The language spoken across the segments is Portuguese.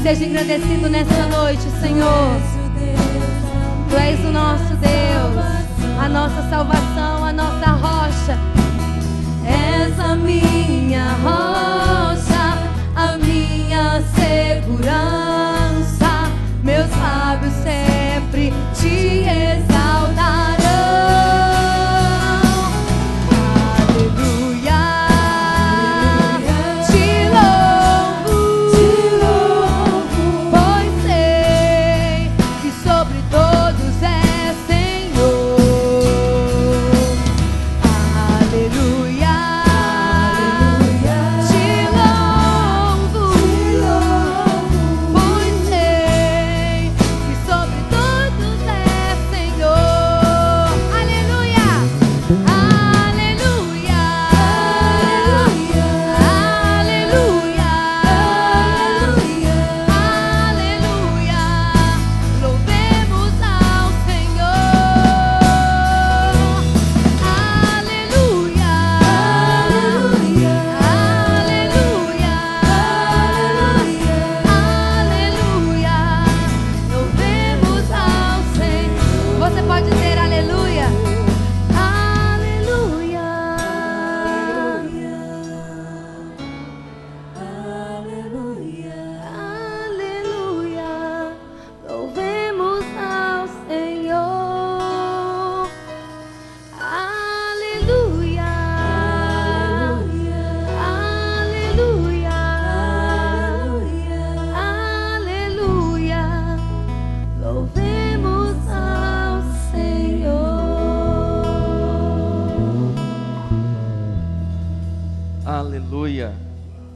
Seja engrandecido nessa noite, Senhor. Tu és o nosso Deus, a nossa salvação, a nossa rocha. És a minha rocha, a minha segurança. Meus lábios sempre te exaltarão.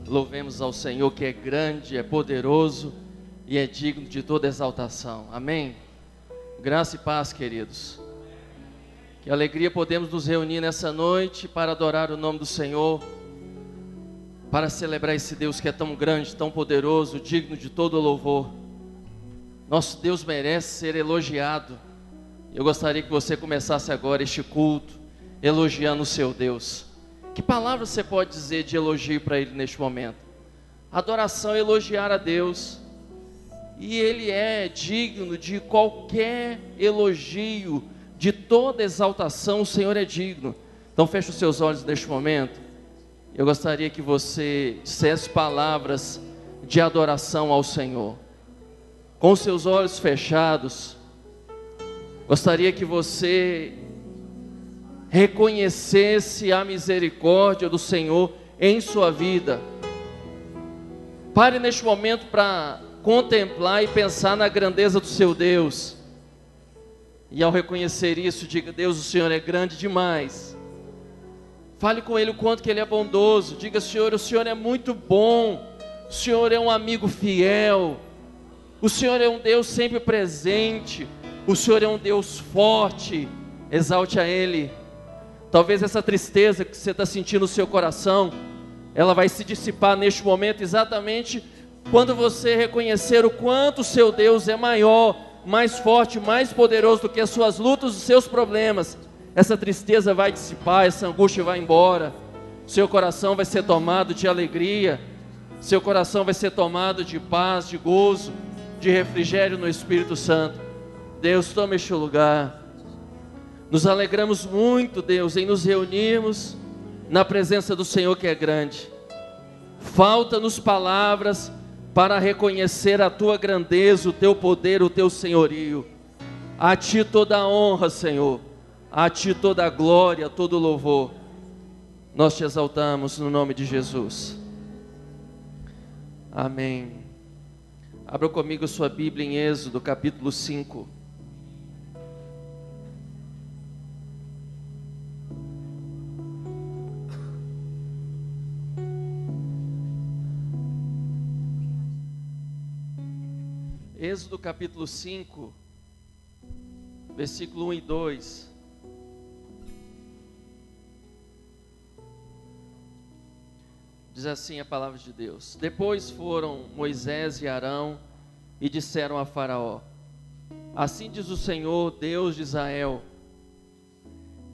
Louvemos ao Senhor que é grande, é poderoso e é digno de toda exaltação. Amém? Graça e paz, queridos. Que alegria podemos nos reunir nessa noite para adorar o nome do Senhor, para celebrar esse Deus que é tão grande, tão poderoso, digno de todo louvor. Nosso Deus merece ser elogiado. Eu gostaria que você começasse agora este culto elogiando o seu Deus. Que palavra você pode dizer de elogio para Ele neste momento? Adoração é elogiar a Deus, e Ele é digno de qualquer elogio, de toda exaltação. O Senhor é digno. Então feche os seus olhos neste momento. Eu gostaria que você dissesse palavras de adoração ao Senhor. Com os seus olhos fechados, gostaria que você reconhecesse a misericórdia do Senhor em sua vida. Pare neste momento para contemplar e pensar na grandeza do seu Deus. E ao reconhecer isso, diga: Deus, o Senhor é grande demais. Fale com Ele o quanto que Ele é bondoso. Diga: Senhor, o Senhor é muito bom. O Senhor é um amigo fiel. O Senhor é um Deus sempre presente. O Senhor é um Deus forte. Exalte a Ele. Talvez essa tristeza que você está sentindo no seu coração, ela vai se dissipar neste momento, exatamente quando você reconhecer o quanto o seu Deus é maior, mais forte, mais poderoso do que as suas lutas, os seus problemas. Essa tristeza vai dissipar, essa angústia vai embora. Seu coração vai ser tomado de alegria, seu coração vai ser tomado de paz, de gozo, de refrigério no Espírito Santo. Deus, toma este lugar. Nos alegramos muito, Deus, em nos reunirmos na presença do Senhor que é grande. Falta-nos palavras para reconhecer a Tua grandeza, o Teu poder, o Teu senhorio. A Ti toda a honra, Senhor. A Ti toda a glória, todo o louvor. Nós Te exaltamos no nome de Jesus. Amém. Abra comigo sua Bíblia em Êxodo, capítulo 5. Êxodo capítulo 5, versículo 1 e 2. Diz assim a palavra de Deus: Depois foram Moisés e Arão e disseram a Faraó: Assim diz o Senhor, Deus de Israel: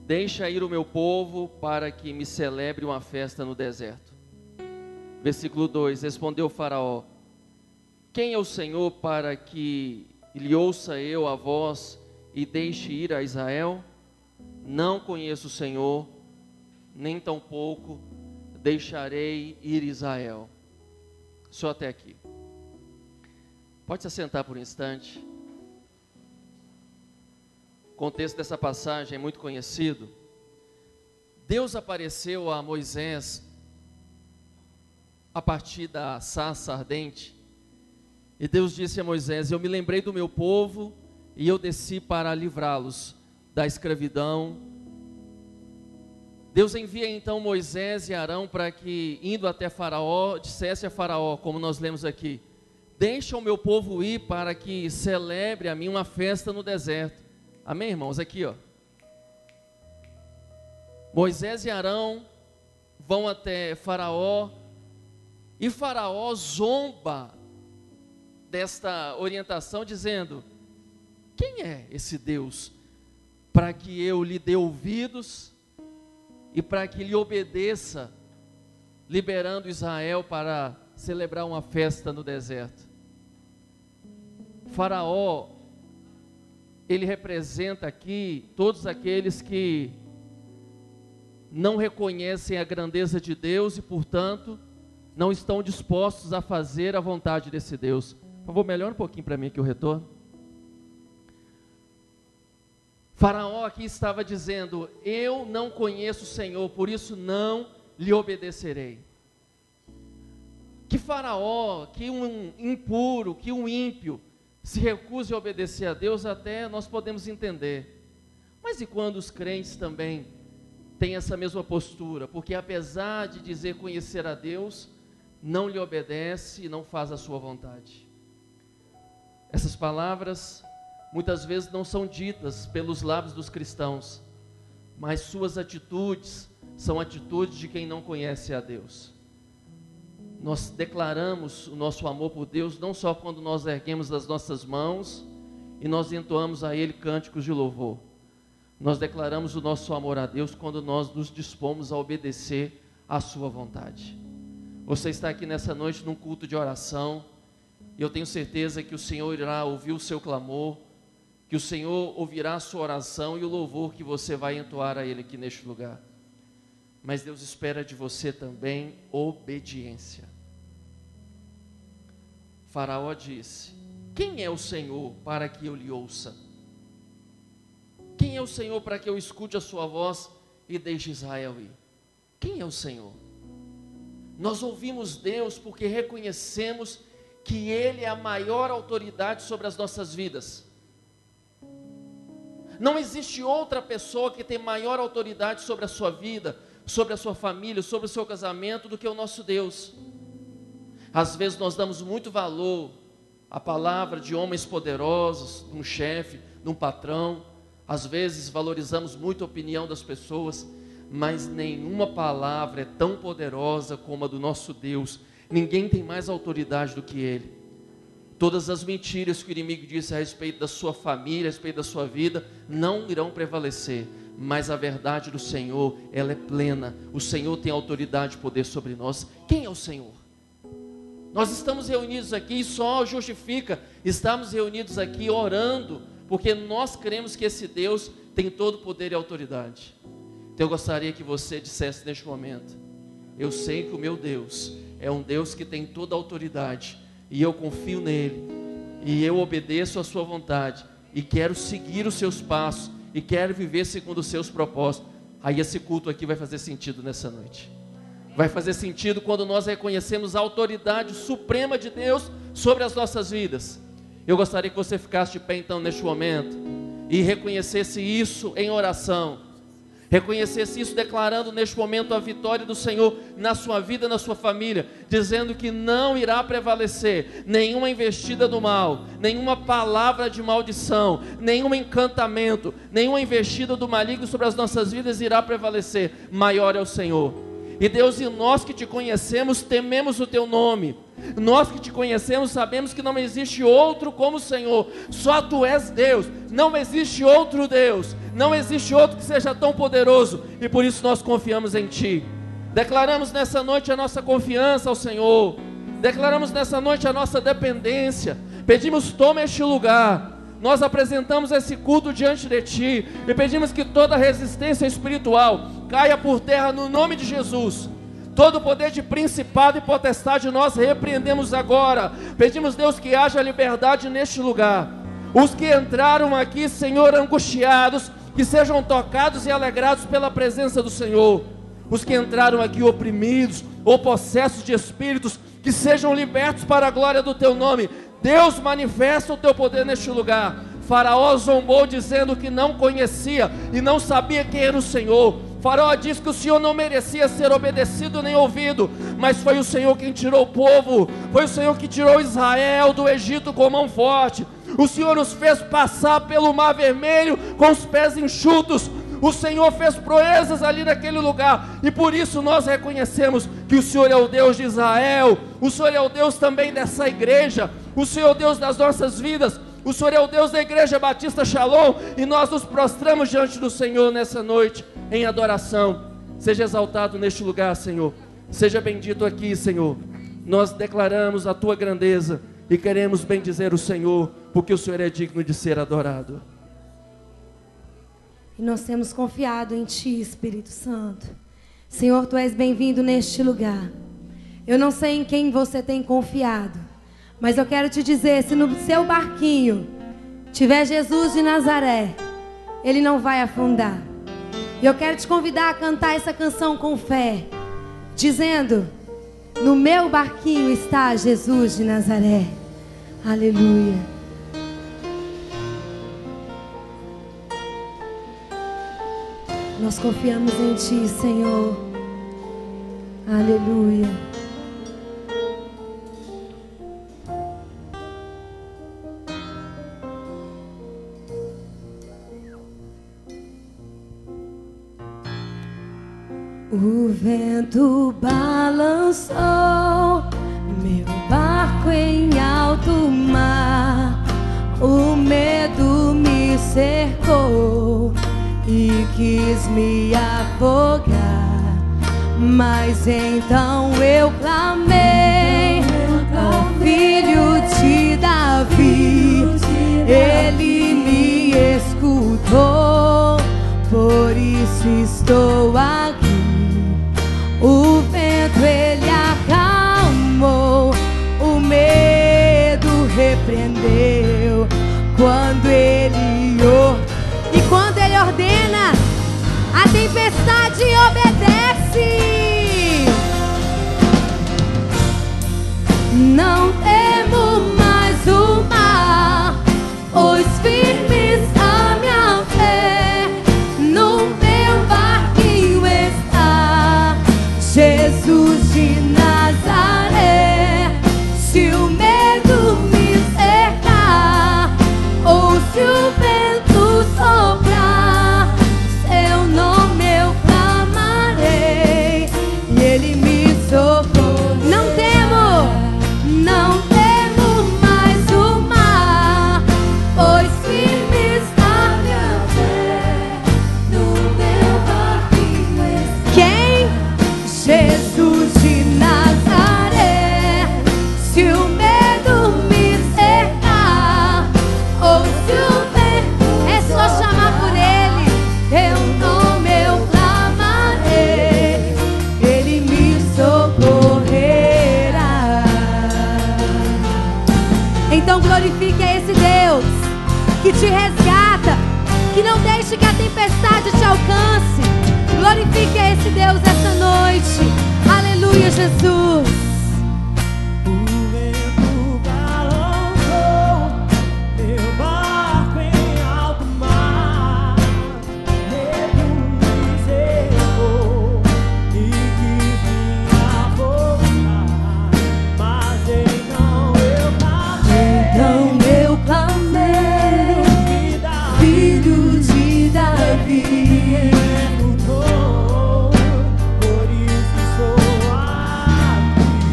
Deixa ir o meu povo para que me celebre uma festa no deserto. Versículo 2: Respondeu Faraó: quem é o Senhor para que lhe ouça eu a voz e deixe ir a Israel? Não conheço o Senhor, nem tampouco deixarei ir Israel. Só até aqui. Pode se assentar por um instante. O contexto dessa passagem é muito conhecido. Deus apareceu a Moisés a partir da sarça ardente. E Deus disse a Moisés: eu me lembrei do meu povo e eu desci para livrá-los da escravidão. Deus envia então Moisés e Arão para que, indo até Faraó, dissesse a Faraó, como nós lemos aqui: deixa o meu povo ir para que celebre a mim uma festa no deserto. Amém, irmãos? Aqui, ó. Moisés e Arão vão até Faraó, e Faraó zomba desta orientação, dizendo: quem é esse Deus para que eu lhe dê ouvidos e para que lhe obedeça, liberando Israel para celebrar uma festa no deserto? Faraó, ele representa aqui todos aqueles que não reconhecem a grandeza de Deus e, portanto, não estão dispostos a fazer a vontade desse Deus. Por favor, melhora um pouquinho para mim aqui o retorno. Faraó aqui estava dizendo: eu não conheço o Senhor, por isso não lhe obedecerei. Que Faraó, que um impuro, que um ímpio se recuse a obedecer a Deus, até nós podemos entender. Mas e quando os crentes também têm essa mesma postura? Porque apesar de dizer conhecer a Deus, não lhe obedece e não faz a sua vontade. Essas palavras muitas vezes não são ditas pelos lábios dos cristãos, mas suas atitudes são atitudes de quem não conhece a Deus. Nós declaramos o nosso amor por Deus não só quando nós erguemos as nossas mãos e nós entoamos a Ele cânticos de louvor. Nós declaramos o nosso amor a Deus quando nós nos dispomos a obedecer à sua vontade. Você está aqui nessa noite num culto de oração, e eu tenho certeza que o Senhor irá ouvir o seu clamor, que o Senhor ouvirá a sua oração e o louvor que você vai entoar a Ele aqui neste lugar. Mas Deus espera de você também obediência. Faraó disse: quem é o Senhor para que eu lhe ouça? Quem é o Senhor para que eu escute a sua voz e deixe Israel ir? Quem é o Senhor? Nós ouvimos Deus porque reconhecemos que Ele é a maior autoridade sobre as nossas vidas. Não existe outra pessoa que tem maior autoridade sobre a sua vida, sobre a sua família, sobre o seu casamento, do que o nosso Deus. Às vezes nós damos muito valor à palavra de homens poderosos, de um chefe, de um patrão. Às vezes valorizamos muito a opinião das pessoas, mas nenhuma palavra é tão poderosa como a do nosso Deus. Ninguém tem mais autoridade do que Ele. Todas as mentiras que o inimigo disse a respeito da sua família, a respeito da sua vida, não irão prevalecer. Mas a verdade do Senhor, ela é plena. O Senhor tem autoridade e poder sobre nós. Quem é o Senhor? Nós estamos reunidos aqui e só justifica estarmos reunidos aqui orando, porque nós cremos que esse Deus tem todo o poder e autoridade. Então eu gostaria que você dissesse neste momento: eu sei que o meu Deus é um Deus que tem toda a autoridade, e eu confio nele, e eu obedeço a sua vontade, e quero seguir os seus passos, e quero viver segundo os seus propósitos. Aí esse culto aqui vai fazer sentido nessa noite. Vai fazer sentido quando nós reconhecemos a autoridade suprema de Deus sobre as nossas vidas. Eu gostaria que você ficasse de pé então neste momento, e reconhecesse isso em oração. Reconhecesse isso declarando neste momento a vitória do Senhor na sua vida, na sua família, dizendo que não irá prevalecer nenhuma investida do mal, nenhuma palavra de maldição, nenhum encantamento, nenhuma investida do maligno sobre as nossas vidas irá prevalecer. Maior é o Senhor. E Deus, e nós que te conhecemos, tememos o teu nome. Nós que te conhecemos sabemos que não existe outro como o Senhor. Só tu és Deus, não existe outro Deus, não existe outro que seja tão poderoso, e por isso nós confiamos em ti. Declaramos nessa noite a nossa confiança ao Senhor. Declaramos nessa noite a nossa dependência. Pedimos, toma este lugar. Nós apresentamos esse culto diante de Ti e pedimos que toda resistência espiritual caia por terra no nome de Jesus. Todo poder de principado e potestade nós repreendemos agora. Pedimos, Deus, que haja liberdade neste lugar. Os que entraram aqui, Senhor, angustiados, que sejam tocados e alegrados pela presença do Senhor. Os que entraram aqui oprimidos ou possessos de espíritos, que sejam libertos para a glória do Teu nome. Deus, manifesta o Teu poder neste lugar. Faraó zombou dizendo que não conhecia e não sabia quem era o Senhor. Faraó disse que o Senhor não merecia ser obedecido nem ouvido, mas foi o Senhor quem tirou o povo, foi o Senhor que tirou Israel do Egito com mão forte. O Senhor nos fez passar pelo mar vermelho com os pés enxutos. O Senhor fez proezas ali naquele lugar, e por isso nós reconhecemos que o Senhor é o Deus de Israel. O Senhor é o Deus também dessa igreja. O Senhor é o Deus das nossas vidas. O Senhor é o Deus da Igreja Batista Shalom, e nós nos prostramos diante do Senhor nessa noite, em adoração. Seja exaltado neste lugar, Senhor. Seja bendito aqui, Senhor. Nós declaramos a Tua grandeza e queremos bendizer o Senhor, porque o Senhor é digno de ser adorado. E nós temos confiado em Ti, Espírito Santo. Senhor, Tu és bem-vindo neste lugar. Eu não sei em quem você tem confiado, mas eu quero te dizer, se no seu barquinho tiver Jesus de Nazaré, Ele não vai afundar. E eu quero te convidar a cantar essa canção com fé, dizendo: no meu barquinho está Jesus de Nazaré. Aleluia. Nós confiamos em Ti, Senhor. Aleluia. O vento balançou meu barco em alto mar. O medo me cercou e quis me afogar, mas então eu clamei ao Filho de Davi. Ele me escutou, por isso estou aqui. O vento ele acalmou, o medo repreendeu quando ele ordena, a tempestade obedece. Não temo mais o mar, pois firme está minha fé. No meu barquinho está Jesus de Nazaré. Se o medo me cercar, ou se o vento soprar, seu nome eu clamarei e Ele me socorreu. Não temo mais o mar, pois firme está minha fé. No meu barquinho está quem? Jesus de Nazaré. Se o medo me cercar, ou se o vento, é só chamar por Ele, teu nome eu clamarei, Ele me socorrerá. Então glorifique a esse Deus que te resgata, que não deixe que a tempestade te alcance. Glorifique a esse Deus essa noite. Aleluia, Jesus. O vento balançou meu barco em alto mar. Medo me cercou e quis me afogar, mas então eu clamei, Filho de Davi. Por isso estou aqui.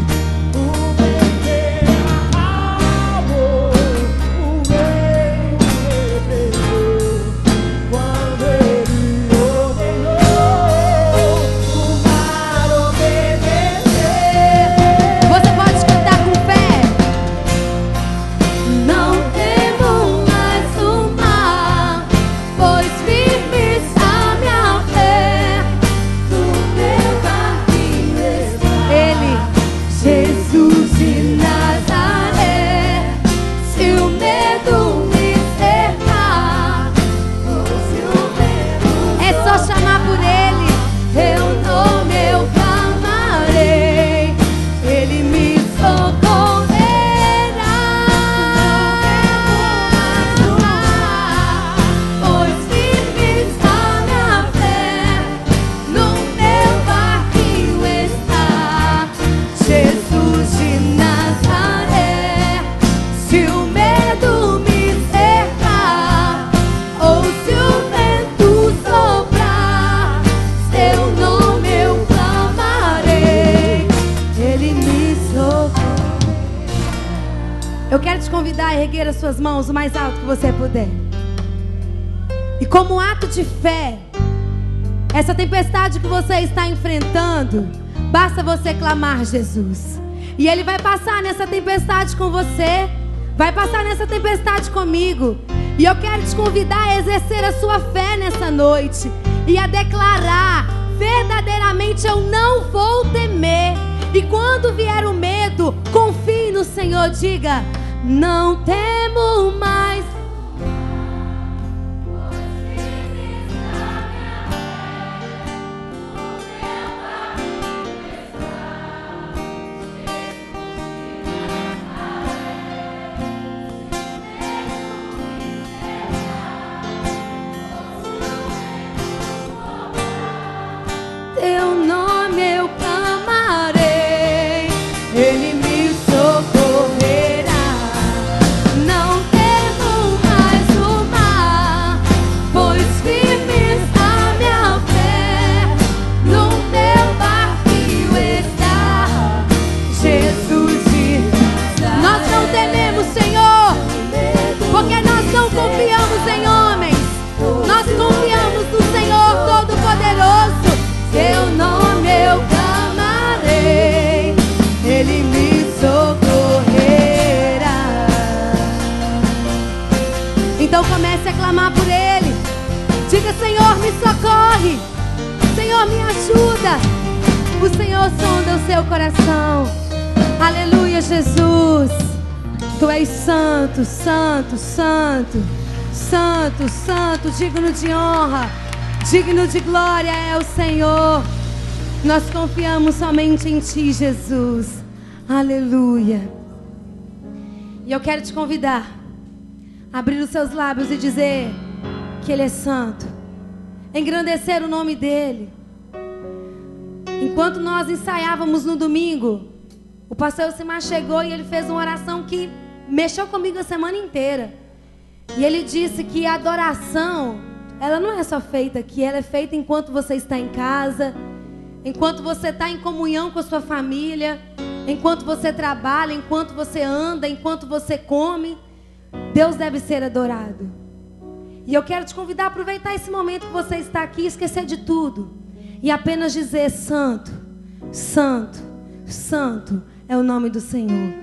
Eu quero te convidar a erguer as suas mãos o mais alto que você puder. E como ato de fé, essa tempestade que você está enfrentando, basta você clamar Jesus. E Ele vai passar nessa tempestade com você, vai passar nessa tempestade comigo. E eu quero te convidar a exercer a sua fé nessa noite e a declarar: verdadeiramente eu não vou temer. E quando vier o medo, confie no Senhor, diga: não temo mais. Teu nome eu clamarei, Ele me socorrerá. Não temo mais o mar, pois firme está minha fé. No teu barquinho está Jesus. Nós não tememos, Senhor, porque nós não confiamos em homens, nós confiamos no Senhor Todo-Poderoso. Teu nome eu clamarei, Ele me socorrerá. Então comece a clamar por Ele. Diga: Senhor, me socorre, Senhor, me ajuda. O Senhor sonda o seu coração. Aleluia, Jesus. Tu és santo, santo, santo, santo, santo, digno de honra, digno de glória é o Senhor. Nós confiamos somente em Ti, Jesus. Aleluia. E eu quero te convidar a abrir os seus lábios e dizer que Ele é santo, engrandecer o nome dEle. Enquanto nós ensaiávamos no domingo, o pastor Elcimar chegou e ele fez uma oração que mexeu comigo a semana inteira. E ele disse que a adoração, ela não é só feita aqui, ela é feita enquanto você está em casa, enquanto você está em comunhão com a sua família, enquanto você trabalha, enquanto você anda, enquanto você come. Deus deve ser adorado. E eu quero te convidar a aproveitar esse momento que você está aqui, esquecer de tudo e apenas dizer: santo, santo, santo é o nome do Senhor.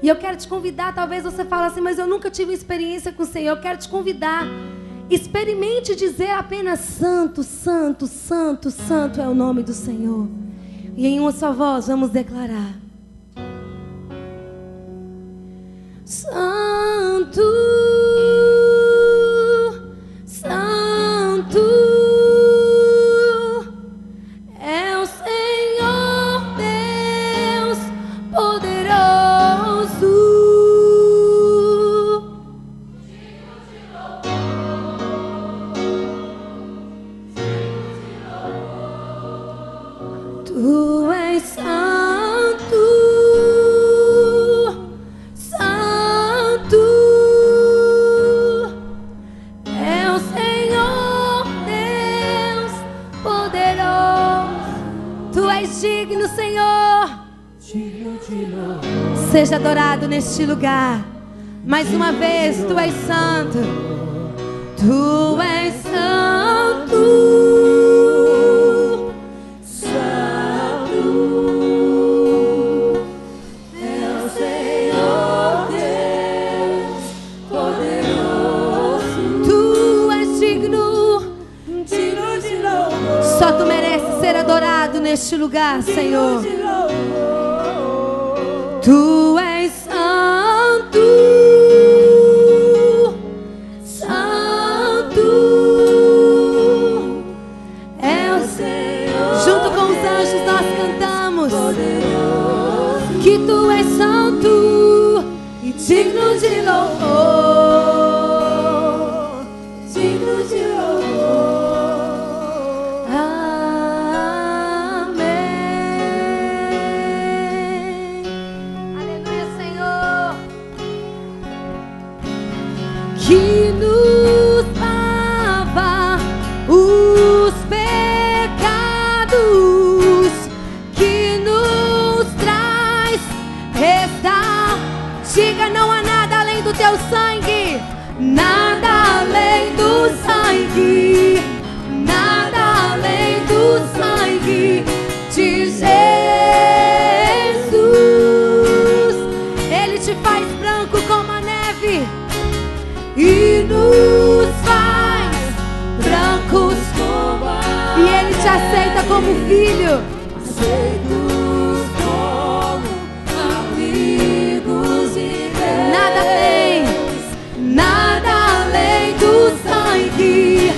E eu quero te convidar, talvez você fale assim: mas eu nunca tive experiência com o Senhor. Eu quero te convidar, experimente dizer apenas: santo, santo, santo, santo é o nome do Senhor. E em uma só voz vamos declarar: santo, santo é o Senhor Deus poderoso. Tu és santo, santo é o Senhor Deus poderoso. Tu és digno, Senhor. Seja adorado neste lugar. Mais uma vez, Tu és santo. Tu és santo, santo é o Senhor Deus poderoso. Tu és digno, digno de louvor. Só Tu mereces ser adorado neste lugar, Senhor. Tu és santo, santo é o Senhor. Junto com os anjos nós cantamos que Tu és santo e digno de louvor, digno de louvor. Que nos lava os pecados, que nos traz restauração. Diga: não há nada teu sangue, nada além do sangue, nada além do sangue de Jesus. Ele te faz branco como a neve e nos faz brancos como a neve. E Ele te aceita como filho. Aceitos como amigos e Deus. Nada além do sangue,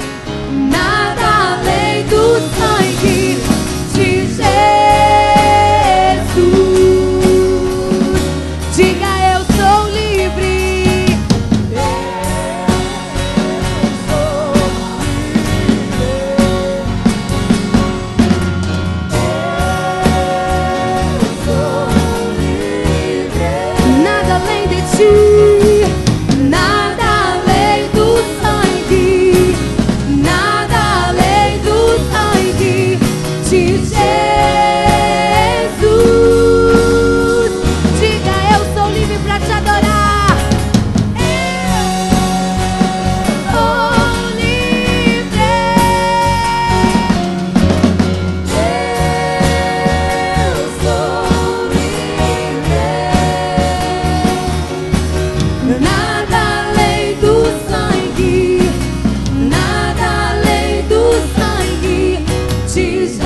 nada além do sangue de Jesus. Diga: eu sou livre. Nada além de ti, nada além do sangue, nada além do sangue de Jesus. Diga: eu sou livre para te adorar. Eu sou livre. Eu sou livre. Nada além do sangue, nada além do sangue de Jesus.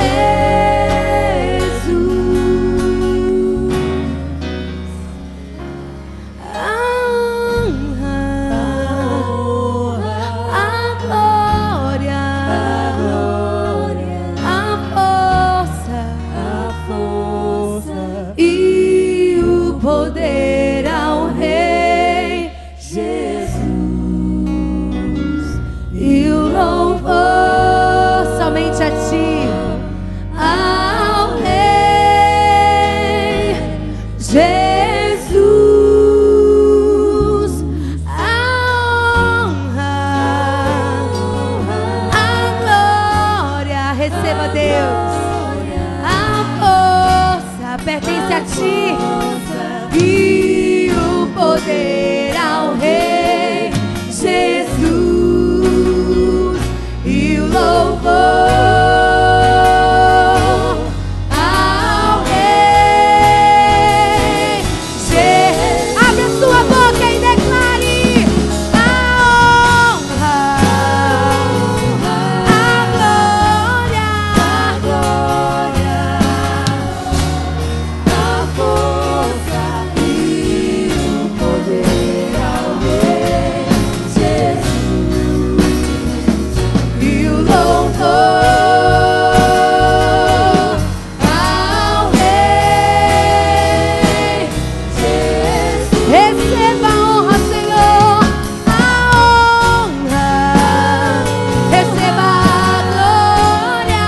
A glória, a força e o poder ao Rei Jesus, e o louvor somente a ti, ao Rei Jesus. A honra, a glória, receba, Deus. A força pertence a ti, e o poder ao Rei Jesus, e o louvor ao Rei Jesus. Abre a sua boca e declare: a honra, a glória, a força e o poder ao Rei Jesus, e o louvor ao Rei Jesus. Receba a honra, Senhor, a honra. Receba a glória,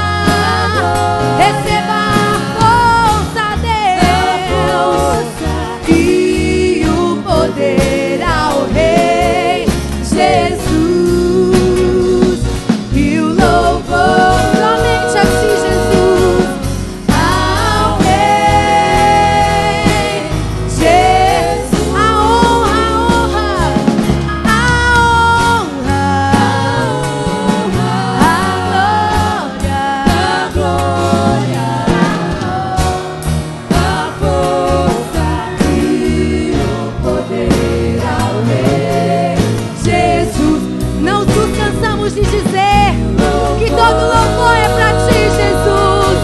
receba a força, Deus, e o poder ao Rei Jesus, e o louvor somente a ti, Jesus, ao Rei Jesus. A honra, a glória, a força e o poder ao Rei Jesus. Não nos cansamos de dizer que todo louvor é pra ti, Jesus.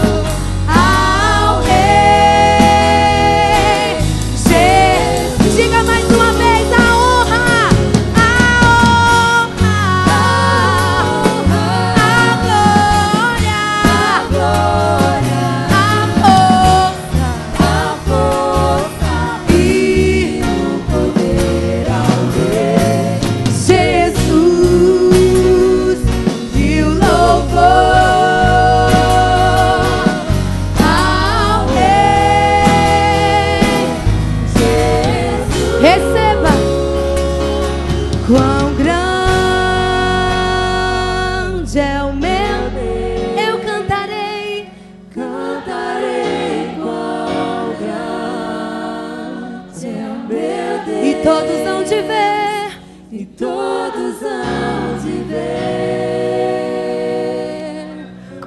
Ao Rei Jesus. Diga mais uma vez: a honra, a glória, a força e o poder ao Rei Jesus, e o louvor ao Rei Jesus. Receba. Quão grande é o meu Deus, eu cantarei, cantarei. Quão grande é o meu Deus, e todos hão de ver e todos hão de ver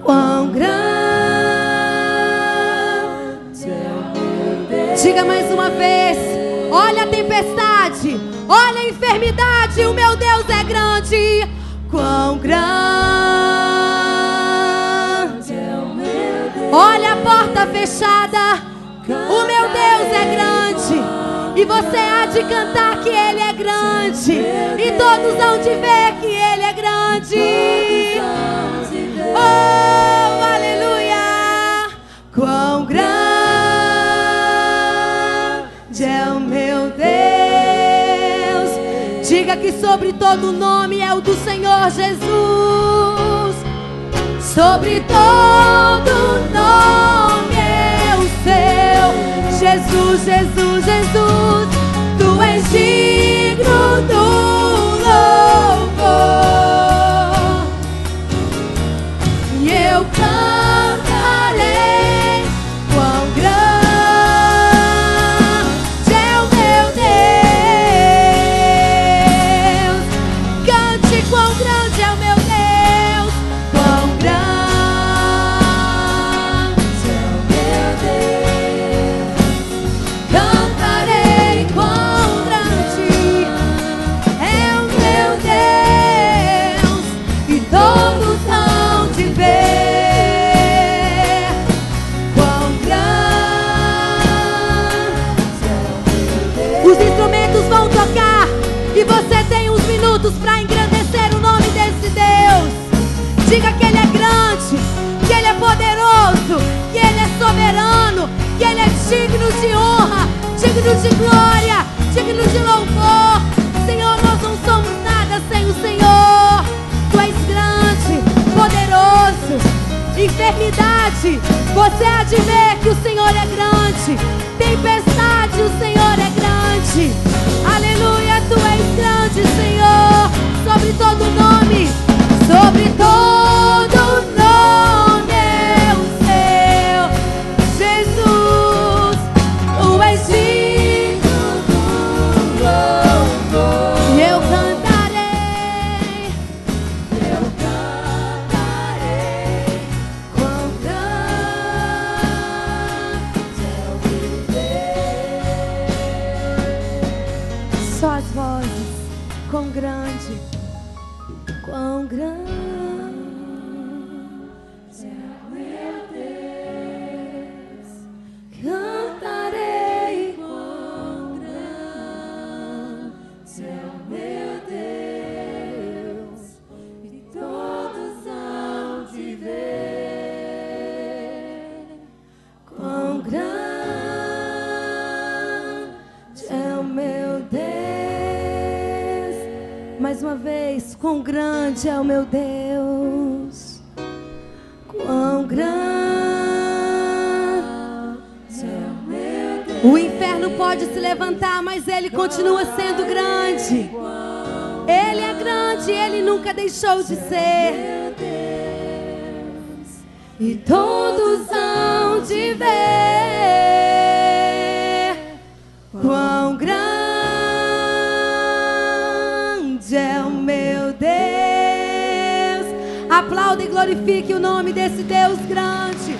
quão grande é o meu Deus. Diga mais uma vez: olha a tempestade, olha a enfermidade, o meu Deus é grande. Quão grande É o meu Deus. olha a porta fechada, o meu Deus é grande. E você há de cantar que Ele é grande, e todos hão de ver que Ele é grande. Oh, aleluia! Quão grande é o meu Deus. Diga que sobre todo nome é o do Senhor Jesus. Sobre todo nome é o seu. Jesus, Jesus, Jesus, tu és digno do louvor. E eu cantarei quão grande é o meu Deus. Cante quão grande é o meu Deus. Quão grande é o meu Deus. Cantarei quão grande é o meu Deus. E todos hão de ver quão grande é o meu Deus. Os instrumentos vão tocar e você tem uns minutos para engrandecer o nome desse Deus. Diga que Ele é grande, que Ele é poderoso, que Ele é soberano, que Ele é digno de honra, digno de glória, digno de louvor. Senhor, nós não somos nada sem o Senhor. Tu és grande, poderoso. Enfermidade, você há de ver que o Senhor é grande. Tempestade, o Senhor é grande. Aleluia, tu és grande, Senhor. Sobre todo nome, sobre todo nome é o seu. Jesus, tu és digno do louvor. E eu cantarei quão grande é o meu Deus. Só as vozes, quão grande, quão grande é o meu Deus. Cantarei quão grande é o meu Deus. E todos hão de ver quão grande é o meu Deus. Mais uma vez, quão grande é o meu Deus. Quão grande é o meu Deus. O inferno pode se levantar, mas Ele continua sendo grande. Ele é grande, Ele nunca deixou de ser. E todos hão de ver quão grande é o meu Deus. Aplauda e glorifique o nome desse Deus grande,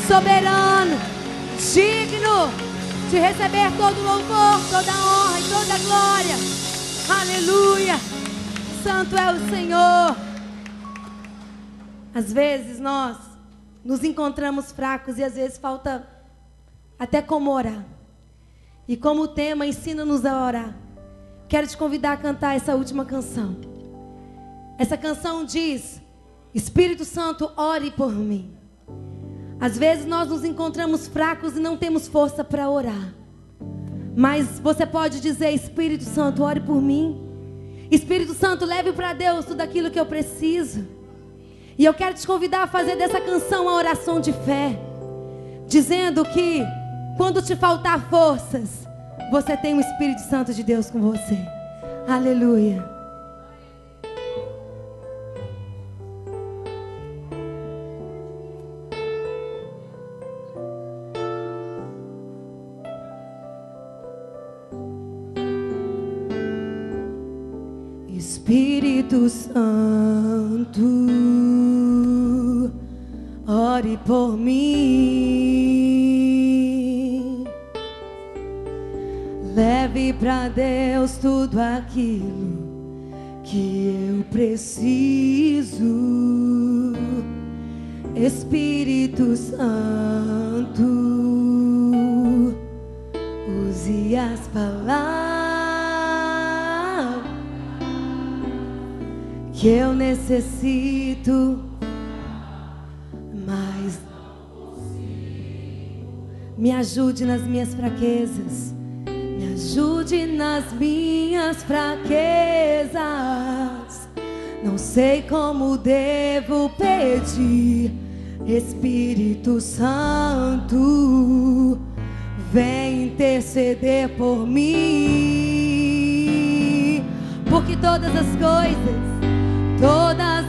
soberano, digno de receber todo louvor, toda honra e toda glória. Aleluia! Santo é o Senhor. Às vezes nós nos encontramos fracos e às vezes falta até como orar. E como o tema ensina-nos a orar, quero te convidar a cantar essa última canção. Essa canção diz: Espírito Santo, ore por mim. Às vezes nós nos encontramos fracos e não temos força para orar. Mas você pode dizer: Espírito Santo, ore por mim. Espírito Santo, leve para Deus tudo aquilo que eu preciso. E eu quero te convidar a fazer dessa canção uma oração de fé, dizendo que quando te faltar forças, você tem o Espírito Santo de Deus com você. Aleluia. Espírito Santo, ore por mim. Leve para Deus tudo aquilo que eu preciso. Espírito Santo, use as palavras que eu necessito, mas me ajude nas minhas fraquezas. Me ajude nas minhas fraquezas. Não sei como devo pedir. Espírito Santo, vem interceder por mim. Porque todas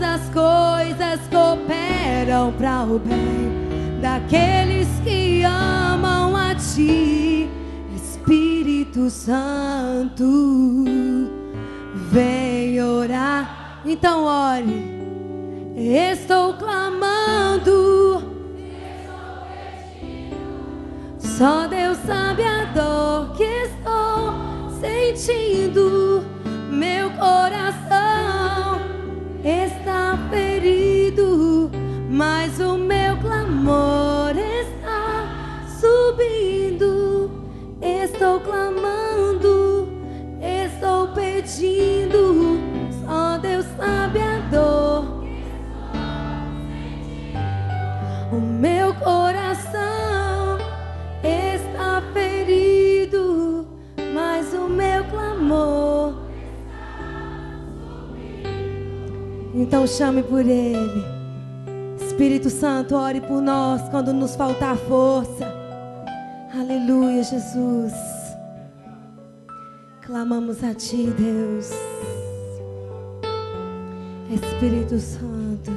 as coisas cooperam para o bem daqueles que amam a Ti. Espírito Santo, vem orar. Então ore. Estou clamando, só Deus sabe a dor que estou sentindo. Meu coração está ferido, mas o meu clamor está subindo. Estou clamando, estou pedindo, só Deus sabe a dor. O meu coração está ferido, mas o meu clamor está subindo. Então chame por Ele. Espírito Santo, ore por nós quando nos faltar força. Aleluia, Jesus. Clamamos a Ti, Deus. Espírito Santo,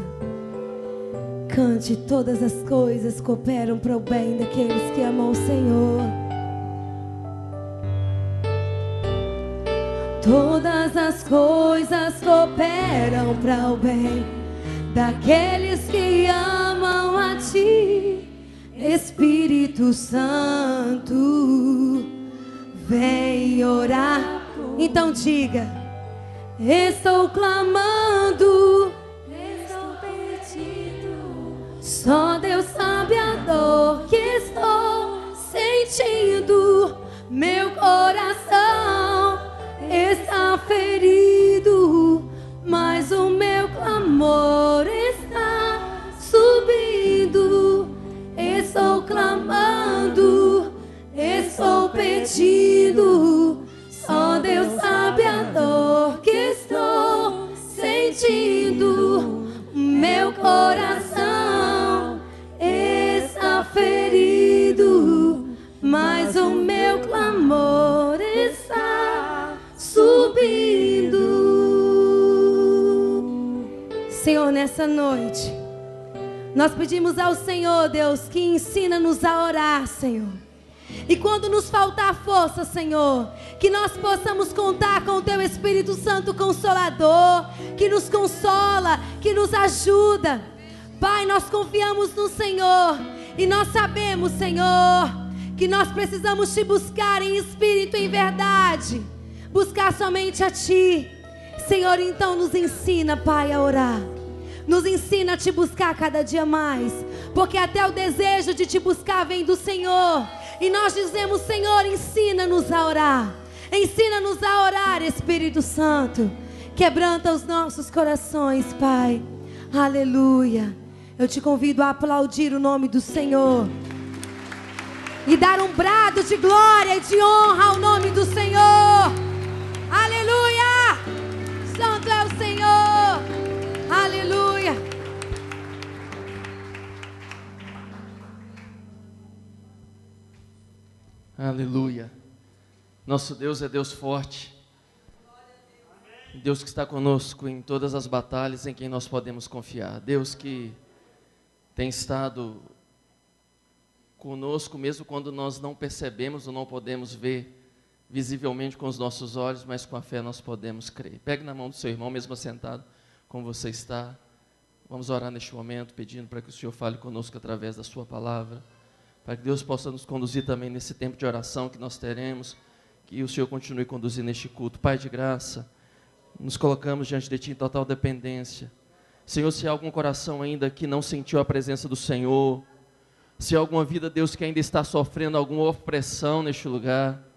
cante. Todas as coisas cooperam para o bem daqueles que amam o Senhor. Todas as coisas cooperam para o bem daqueles que amam a Ti. Espírito Santo, vem orar. Então diga: estou clamando, estou pedindo, só Deus sabe a dor que estou sentindo. Meu coração está ferido, mas o meu clamor está subindo. Estou clamando, estou pedindo, só Deus sabe a dor que estou sentindo. Meu coração está ferido, mas o meu clamor está subindo. Senhor, nessa noite nós pedimos ao Senhor, Deus, que ensina-nos a orar, Senhor. E quando nos faltar força, Senhor, que nós possamos contar com o Teu Espírito Santo Consolador, que nos consola, que nos ajuda. Pai, nós confiamos no Senhor e nós sabemos, Senhor, que nós precisamos Te buscar em espírito e em verdade, buscar somente a Ti. Senhor, então nos ensina, Pai, a orar. Nos ensina a Te buscar cada dia mais, porque até o desejo de Te buscar vem do Senhor. E nós dizemos: Senhor, ensina-nos a orar. Ensina-nos a orar, Espírito Santo. Quebranta os nossos corações, Pai. Aleluia. Eu te convido a aplaudir o nome do Senhor e dar um brado de glória e de honra ao nome do Senhor. Aleluia. Santo é o Senhor. Aleluia. Aleluia. Nosso Deus é Deus forte. Deus que está conosco em todas as batalhas, em quem nós podemos confiar. Deus que tem estado conosco mesmo quando nós não percebemos ou não podemos ver visivelmente com os nossos olhos, mas com a fé nós podemos crer. Pegue na mão do seu irmão, mesmo assentado como você está. Vamos orar neste momento, pedindo para que o Senhor fale conosco através da sua palavra, para que Deus possa nos conduzir também nesse tempo de oração que nós teremos, que o Senhor continue conduzindo neste culto. Pai de graça, nos colocamos diante de Ti em total dependência. Senhor, se há algum coração ainda que não sentiu a presença do Senhor, se há alguma vida, Deus, que ainda está sofrendo alguma opressão neste lugar,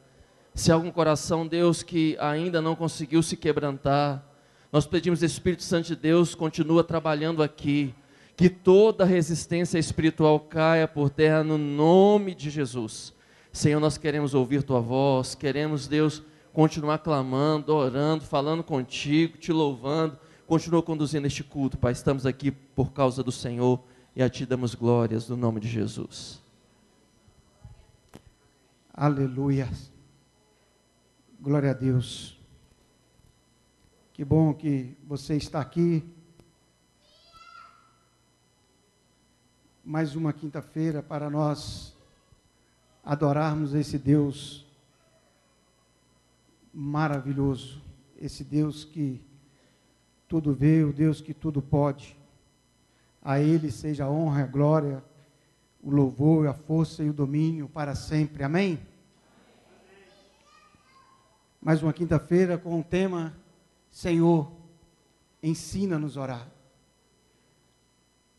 se há algum coração, Deus, que ainda não conseguiu se quebrantar, nós pedimos, Espírito Santo de Deus, continua trabalhando aqui, que toda resistência espiritual caia por terra no nome de Jesus. Senhor, nós queremos ouvir Tua voz, queremos, Deus, continuar clamando, orando, falando contigo, Te louvando. Continua conduzindo este culto, Pai. Estamos aqui por causa do Senhor e a Ti damos glórias no nome de Jesus. Aleluia. Glória a Deus. Que bom que você está aqui. Mais uma quinta-feira para nós adorarmos esse Deus maravilhoso, esse Deus que tudo vê, o Deus que tudo pode. A Ele seja a honra, a glória, o louvor, a força e o domínio para sempre. Amém? Mais uma quinta-feira com o tema: Senhor, ensina-nos a orar.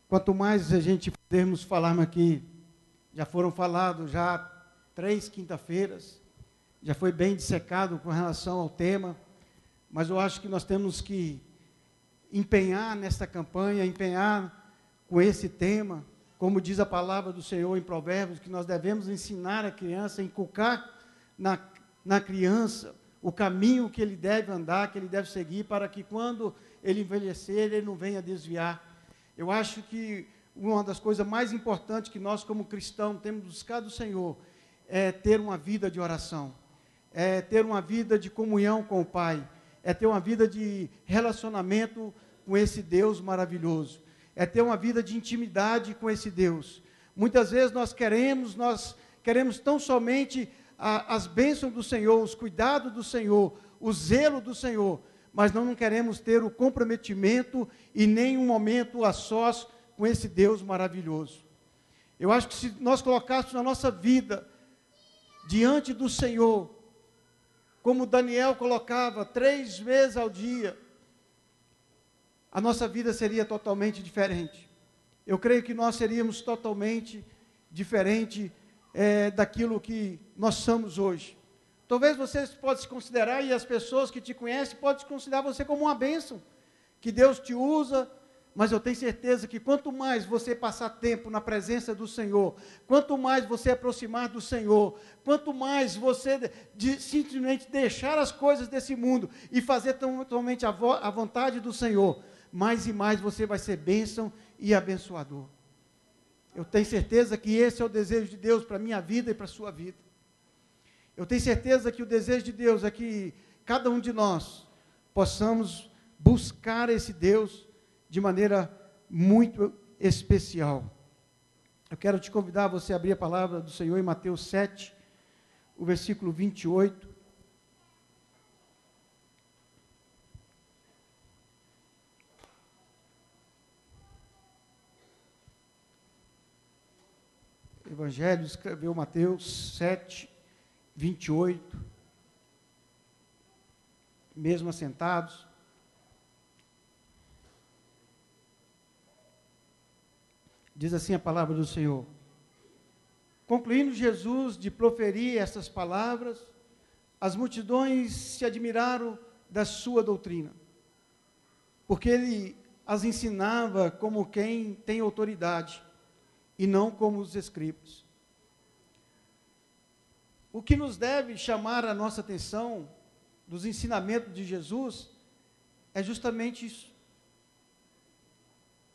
Quanto mais a gente pudermos falarmos aqui, já foram falados já 3 quinta-feiras, já foi bem dissecado com relação ao tema, mas eu acho que nós temos que empenhar nesta campanha, empenhar com esse tema, como diz a palavra do Senhor em Provérbios, que nós devemos ensinar a criança, inculcar na criança o caminho que ele deve andar, que ele deve seguir, para que quando ele envelhecer, ele não venha desviar. Eu acho que uma das coisas mais importantes que nós, como cristãos, temos buscado do Senhor, é ter uma vida de oração, é ter uma vida de comunhão com o Pai, é ter uma vida de relacionamento com esse Deus maravilhoso, é ter uma vida de intimidade com esse Deus. Muitas vezes nós queremos tão somente as bênçãos do Senhor, os cuidados do Senhor, o zelo do Senhor, mas não queremos ter o comprometimento e nem um momento a sós com esse Deus maravilhoso. Eu acho que se nós colocássemos a nossa vida diante do Senhor, como Daniel colocava 3 vezes ao dia, a nossa vida seria totalmente diferente. Eu creio que nós seríamos totalmente diferente daquilo que nós somos hoje. Talvez você pode se considerar, e as pessoas que te conhecem podem considerar você como uma bênção, que Deus te usa, mas eu tenho certeza que quanto mais você passar tempo na presença do Senhor, quanto mais você aproximar do Senhor, quanto mais você simplesmente deixar as coisas desse mundo e fazer totalmente a vontade do Senhor, mais e mais você vai ser bênção e abençoador. Eu tenho certeza que esse é o desejo de Deus para a minha vida e para a sua vida. Eu tenho certeza que o desejo de Deus é que cada um de nós possamos buscar esse Deus de maneira muito especial. Eu quero te convidar a você abrir a palavra do Senhor em Mateus 7, o versículo 28. O Evangelho escreveu Mateus 7, 28, mesmo assentados. Diz assim a palavra do Senhor: concluindo Jesus de proferir estas palavras, as multidões se admiraram da sua doutrina, porque ele as ensinava como quem tem autoridade, e não como os escribas. O que nos deve chamar a nossa atenção dos ensinamentos de Jesus é justamente isso.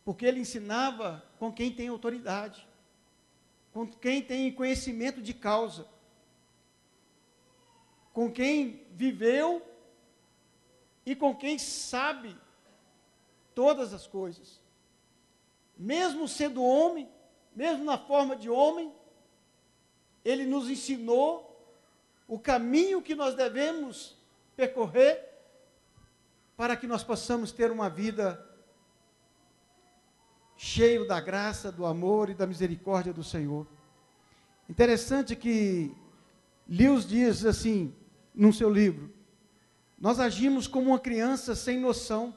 Porque ele ensinava com quem tem autoridade, com quem tem conhecimento de causa, com quem viveu e com quem sabe todas as coisas. Mesmo sendo homem, mesmo na forma de homem, ele nos ensinou o caminho que nós devemos percorrer para que nós possamos ter uma vida cheia da graça, do amor e da misericórdia do Senhor. Interessante que Lewis diz assim, no seu livro: nós agimos como uma criança sem noção,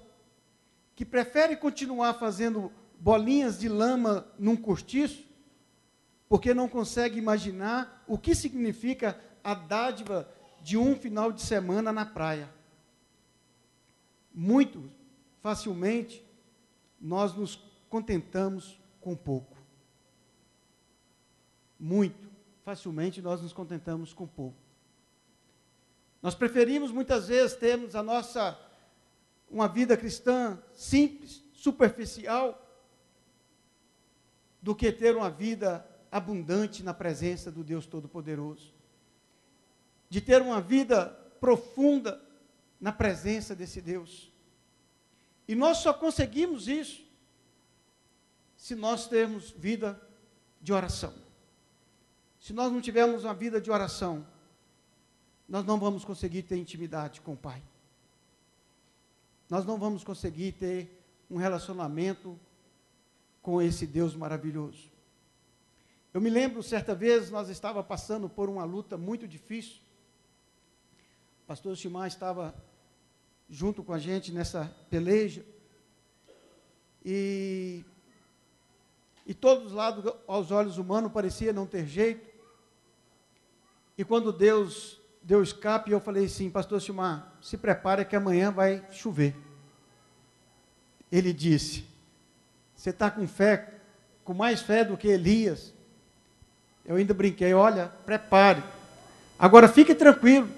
que prefere continuar fazendo bolinhas de lama num cortiço, porque não consegue imaginar o que significa a dádiva de um final de semana na praia. Muito facilmente, nós nos contentamos com pouco. Muito facilmente, nós nos contentamos com pouco. Nós preferimos, muitas vezes, termos uma vida cristã simples, superficial, do que ter uma vida abundante na presença do Deus Todo-Poderoso. De ter uma vida profunda na presença desse Deus. E nós só conseguimos isso se nós termos vida de oração. Se nós não tivermos uma vida de oração, nós não vamos conseguir ter intimidade com o Pai. Nós não vamos conseguir ter um relacionamento com esse Deus maravilhoso. Eu me lembro, certa vez, nós estávamos passando por uma luta muito difícil. O pastor Shimar estava junto com a gente nessa peleja. E todos lá, aos olhos humanos, parecia não ter jeito. E quando Deus deu escape, eu falei assim: pastor Shimar, se prepare que amanhã vai chover. Ele disse: você está com fé, com mais fé do que Elias? Eu ainda brinquei: olha, prepare. Agora fique tranquilo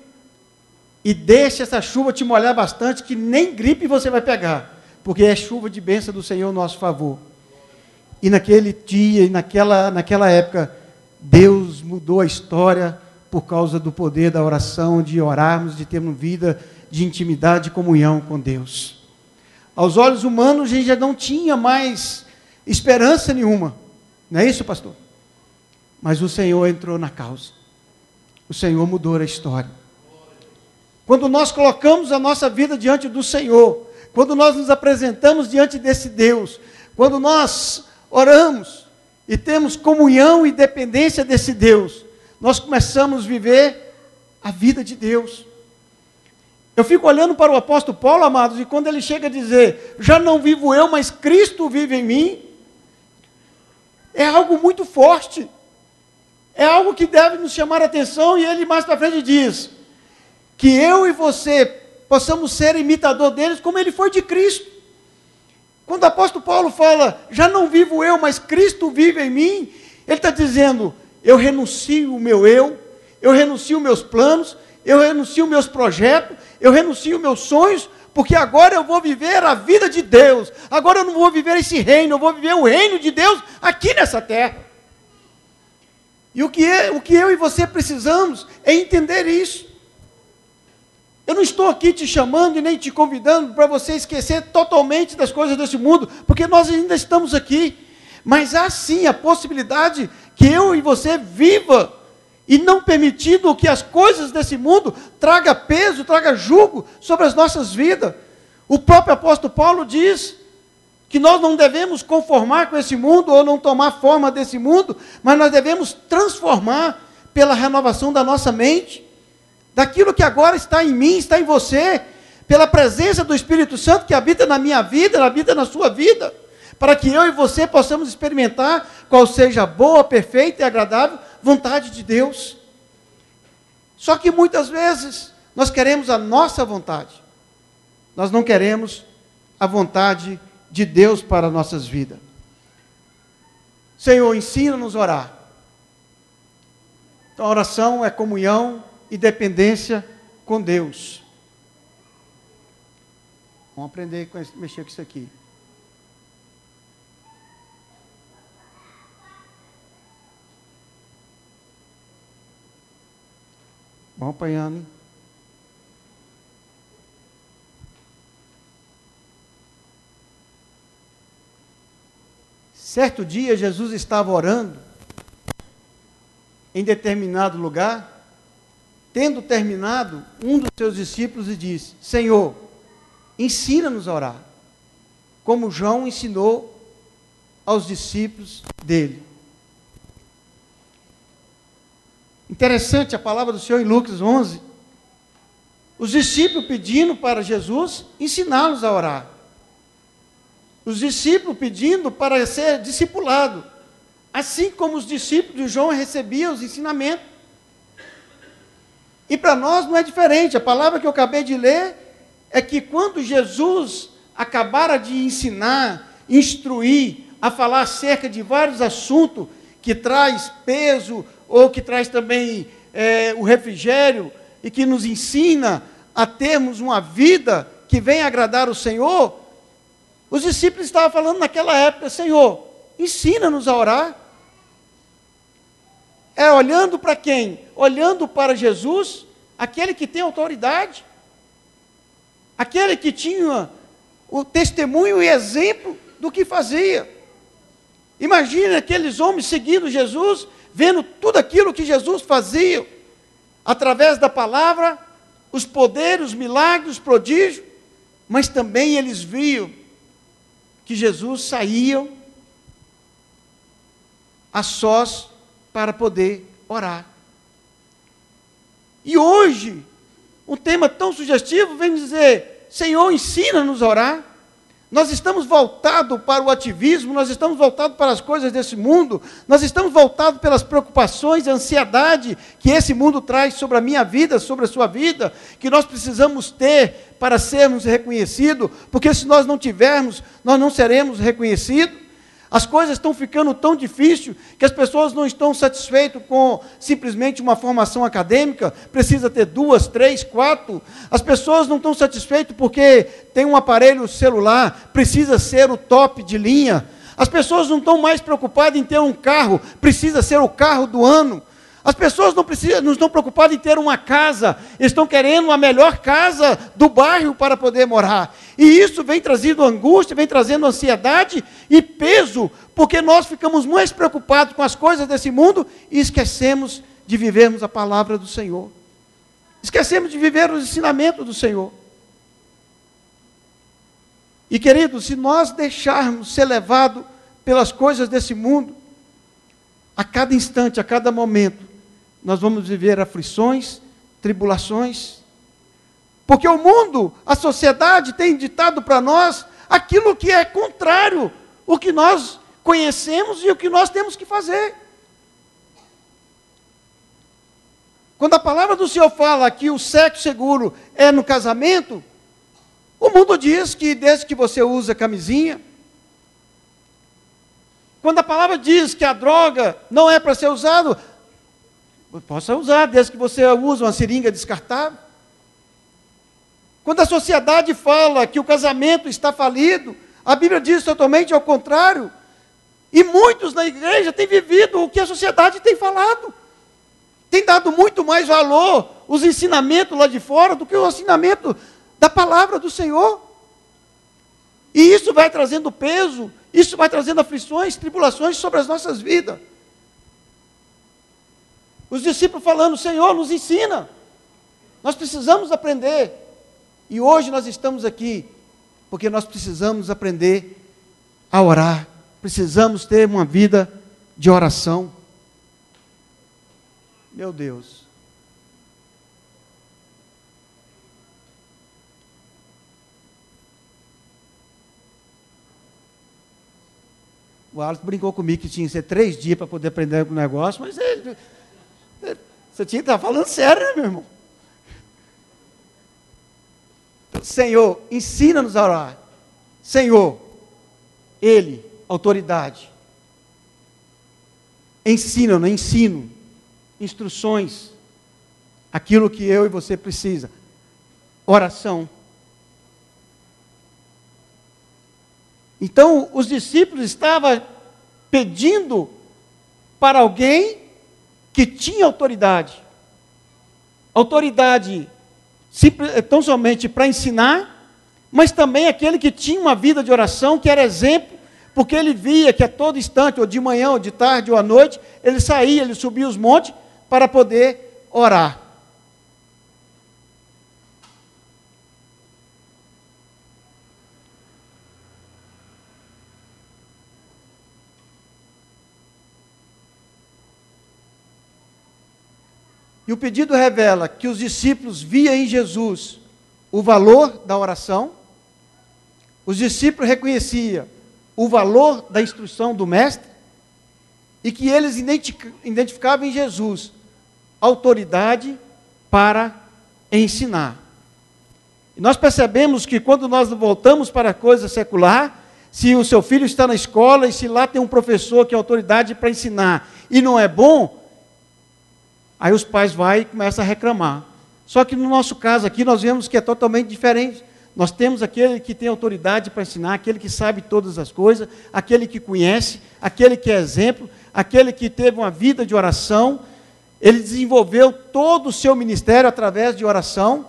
e deixe essa chuva te molhar bastante, que nem gripe você vai pegar, porque é chuva de bênção do Senhor ao nosso favor. E naquele dia, e naquela época, Deus mudou a história por causa do poder da oração, de orarmos, de termos vida de intimidade e comunhão com Deus. Aos olhos humanos, a gente já não tinha mais esperança nenhuma. Não é isso, pastor? Mas o Senhor entrou na causa. O Senhor mudou a história. Quando nós colocamos a nossa vida diante do Senhor, quando nós nos apresentamos diante desse Deus, quando nós oramos e temos comunhão e dependência desse Deus, nós começamos a viver a vida de Deus. Eu fico olhando para o apóstolo Paulo, amados, e quando ele chega a dizer: já não vivo eu, mas Cristo vive em mim, é algo muito forte, é algo que deve nos chamar a atenção. E ele mais para frente diz que eu e você possamos ser imitador deles, como ele foi de Cristo. Quando o apóstolo Paulo fala: já não vivo eu, mas Cristo vive em mim, ele está dizendo: eu renuncio o meu eu renuncio meus planos, eu renuncio meus projetos, eu renuncio meus sonhos, porque agora eu vou viver a vida de Deus. Agora eu não vou viver esse reino, eu vou viver o reino de Deus aqui nessa terra. E o que eu e você precisamos é entender isso. Eu não estou aqui te chamando e nem te convidando para você esquecer totalmente das coisas desse mundo, porque nós ainda estamos aqui. Mas há sim a possibilidade que eu e você viva, e não permitindo que as coisas desse mundo traga peso, traga jugo sobre as nossas vidas. O próprio apóstolo Paulo diz que nós não devemos conformar com esse mundo, ou não tomar forma desse mundo, mas nós devemos transformar pela renovação da nossa mente, daquilo que agora está em mim, está em você, pela presença do Espírito Santo que habita na minha vida, habita na sua vida, para que eu e você possamos experimentar qual seja a boa, perfeita e agradável vontade de Deus. Só que muitas vezes nós queremos a nossa vontade, nós não queremos a vontade de Deus para nossas vidas. Senhor, ensina-nos a orar. Então a oração é comunhão e dependência com Deus. Vamos aprender a mexer com isso aqui. Vamos apanhando, hein? Certo dia, Jesus estava orando em determinado lugar, tendo terminado, um dos seus discípulos lhe disse: Senhor, ensina-nos a orar, como João ensinou aos discípulos dele. Interessante a palavra do Senhor em Lucas 11. Os discípulos pedindo para Jesus ensiná-los a orar. Os discípulos pedindo para ser discipulado. Assim como os discípulos de João recebiam os ensinamentos. E para nós não é diferente. A palavra que eu acabei de ler é que quando Jesus acabara de ensinar, instruir, a falar acerca de vários assuntos que traz peso, ou que traz também o refrigério, e que nos ensina a termos uma vida que venha agradar o Senhor, os discípulos estavam falando naquela época: Senhor, ensina-nos a orar. É olhando para quem? Olhando para Jesus, aquele que tem autoridade, aquele que tinha o testemunho e exemplo do que fazia. Imagine aqueles homens seguindo Jesus, vendo tudo aquilo que Jesus fazia, através da palavra, os poderes, os milagres, os prodígios, mas também eles viam que Jesus saía a sós para poder orar. E hoje, um tema tão sugestivo vem dizer: Senhor, ensina-nos a orar. Nós estamos voltados para o ativismo, nós estamos voltados para as coisas desse mundo, nós estamos voltados pelas preocupações e ansiedade que esse mundo traz sobre a minha vida, sobre a sua vida, que nós precisamos ter para sermos reconhecidos, porque se nós não tivermos, nós não seremos reconhecidos. As coisas estão ficando tão difíceis que as pessoas não estão satisfeitas com simplesmente uma formação acadêmica, precisa ter 2, 3, 4. As pessoas não estão satisfeitas porque tem um aparelho celular, precisa ser o top de linha. As pessoas não estão mais preocupadas em ter um carro, precisa ser o carro do ano. As pessoas não estão preocupadas em ter uma casa, estão querendo a melhor casa do bairro para poder morar. E isso vem trazendo angústia, vem trazendo ansiedade e peso, porque nós ficamos mais preocupados com as coisas desse mundo e esquecemos de vivermos a palavra do Senhor. Esquecemos de viver os ensinamentos do Senhor. E queridos, se nós deixarmos ser levados pelas coisas desse mundo, a cada instante, a cada momento, nós vamos viver aflições, tribulações, porque o mundo, a sociedade tem ditado para nós aquilo que é contrário ao que nós conhecemos e o que nós temos que fazer. Quando a palavra do Senhor fala que o sexo seguro é no casamento, o mundo diz que desde que você usa camisinha. Quando a palavra diz que a droga não é para ser usado, possa usar, desde que você use uma seringa descartável. Quando a sociedade fala que o casamento está falido, a Bíblia diz totalmente ao contrário. E muitos na igreja têm vivido o que a sociedade tem falado. Tem dado muito mais valor os ensinamentos lá de fora do que o ensinamento da palavra do Senhor. E isso vai trazendo peso, isso vai trazendo aflições, tribulações sobre as nossas vidas. Os discípulos falando: Senhor, nos ensina. Nós precisamos aprender. E hoje nós estamos aqui porque nós precisamos aprender a orar. Precisamos ter uma vida de oração. Meu Deus. O Alisson brincou comigo que tinha que ser 3 dias para poder aprender o negócio, mas você tinha que estar falando sério, né, meu irmão? Senhor, ensina-nos a orar. Senhor, Ele, autoridade. Ensino, instruções, aquilo que eu e você precisa. Oração. Então, os discípulos estavam pedindo para alguém que tinha autoridade. Autoridade tão somente para ensinar, mas também aquele que tinha uma vida de oração, que era exemplo, porque ele via que a todo instante, ou de manhã, ou de tarde, ou à noite, ele saía, ele subia os montes para poder orar. E o pedido revela que os discípulos viam em Jesus o valor da oração, os discípulos reconheciam o valor da instrução do Mestre, e que eles identificavam em Jesus autoridade para ensinar. E nós percebemos que quando nós voltamos para a coisa secular, se o seu filho está na escola e se lá tem um professor que é autoridade para ensinar e não é bom, aí os pais vão e começam a reclamar. Só que no nosso caso aqui nós vemos que é totalmente diferente. Nós temos aquele que tem autoridade para ensinar, aquele que sabe todas as coisas, aquele que conhece, aquele que é exemplo, aquele que teve uma vida de oração. Ele desenvolveu todo o seu ministério através de oração.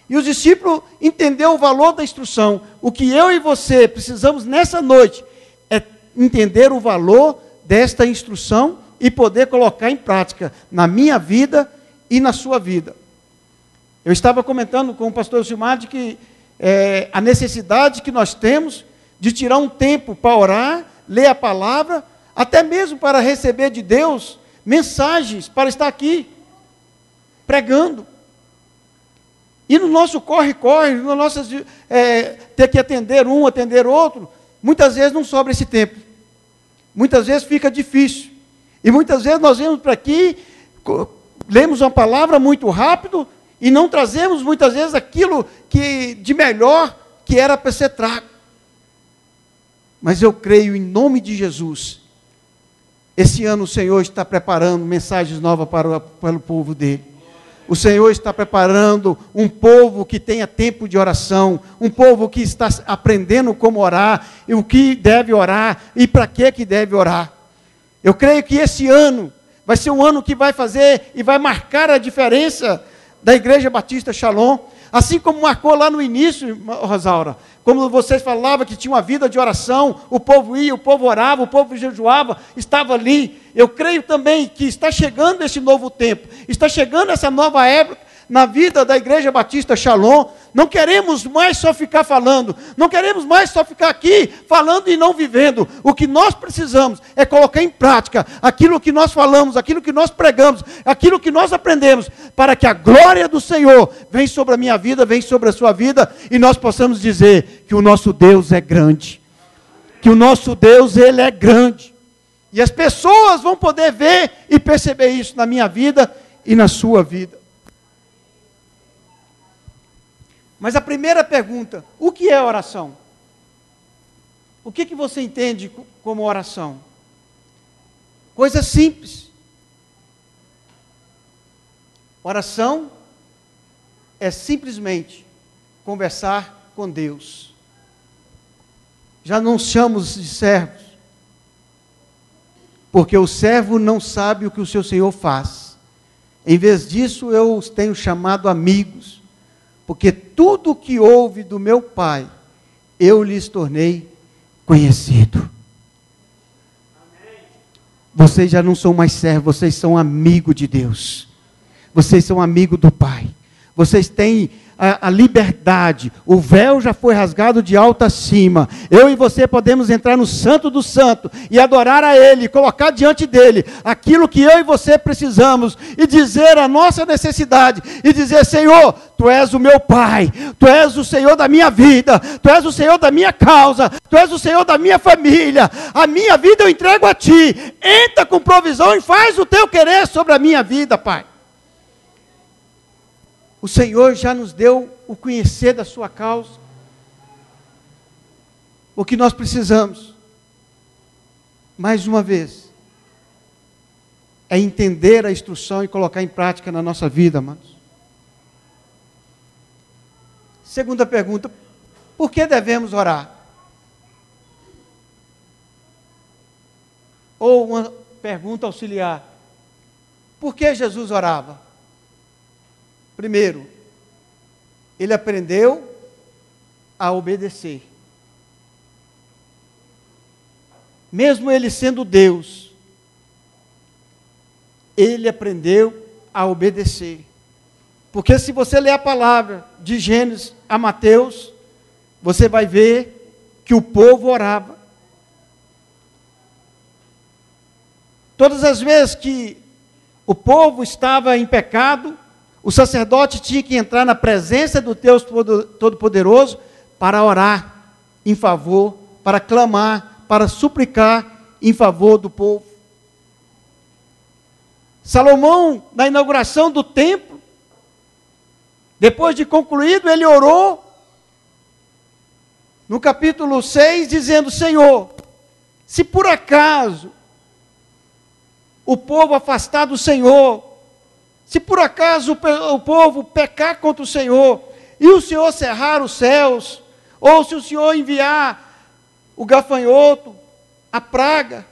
E os discípulos entenderam o valor da instrução. O que eu e você precisamos nessa noite é entender o valor desta instrução e poder colocar em prática na minha vida e na sua vida. Eu estava comentando com o pastor Gilmar de que a necessidade que nós temos de tirar um tempo para orar, ler a palavra, até mesmo para receber de Deus mensagens, para estar aqui pregando. E no nosso corre-corre, no nosso ter que atender um, atender outro, muitas vezes não sobra esse tempo. Muitas vezes fica difícil. E muitas vezes nós vemos para aqui, lemos uma palavra muito rápido e não trazemos muitas vezes aquilo que de melhor que era para ser trago. Mas eu creio em nome de Jesus. Esse ano o Senhor está preparando mensagens novas para o povo dele. O Senhor está preparando um povo que tenha tempo de oração, um povo que está aprendendo como orar, e o que deve orar, e para que deve orar. Eu creio que esse ano vai ser um ano que vai fazer e vai marcar a diferença da Igreja Batista Shalom, assim como marcou lá no início, Rosaura, como vocês falavam que tinha uma vida de oração, o povo ia, o povo orava, o povo jejuava, estava ali. Eu creio também que está chegando esse novo tempo, está chegando essa nova época na vida da Igreja Batista Shalom. Não queremos mais só ficar falando, não queremos mais só ficar aqui falando e não vivendo. O que nós precisamos é colocar em prática aquilo que nós falamos, aquilo que nós pregamos, aquilo que nós aprendemos, para que a glória do Senhor venha sobre a minha vida, venha sobre a sua vida, e nós possamos dizer que o nosso Deus é grande, que o nosso Deus, Ele é grande, e as pessoas vão poder ver e perceber isso na minha vida e na sua vida. Mas a primeira pergunta, o que é oração? O que você entende como oração? Coisa simples. Oração é simplesmente conversar com Deus. Já não chamamos de servos, porque o servo não sabe o que o seu Senhor faz. Em vez disso, eu os tenho chamado amigos, porque tudo que houve do meu Pai, eu lhes tornei conhecido. Vocês já não são mais servos, vocês são amigos de Deus. Vocês são amigos do Pai. Vocês têm a liberdade, o véu já foi rasgado de alto a cima. Eu e você podemos entrar no Santo do Santo e adorar a Ele, colocar diante dEle aquilo que eu e você precisamos, e dizer a nossa necessidade, e dizer: Senhor, Tu és o meu Pai, Tu és o Senhor da minha vida, Tu és o Senhor da minha causa, Tu és o Senhor da minha família, a minha vida eu entrego a Ti, entra com provisão e faz o Teu querer sobre a minha vida, Pai. O Senhor já nos deu o conhecer da sua causa. O que nós precisamos, mais uma vez, é entender a instrução e colocar em prática na nossa vida, amados. Segunda pergunta, por que devemos orar? Ou uma pergunta auxiliar, por que Jesus orava? Primeiro, ele aprendeu a obedecer. Mesmo ele sendo Deus, ele aprendeu a obedecer. Porque se você ler a palavra de Gênesis a Mateus, você vai ver que o povo orava. Todas as vezes que o povo estava em pecado, o sacerdote tinha que entrar na presença do Deus Todo-Poderoso para orar em favor, para clamar, para suplicar em favor do povo. Salomão, na inauguração do templo, depois de concluído, ele orou, no capítulo 6, dizendo: Senhor, se por acaso o povo afastar do Senhor, se por acaso o povo pecar contra o Senhor, e o Senhor cerrar os céus, ou se o Senhor enviar o gafanhoto, a praga,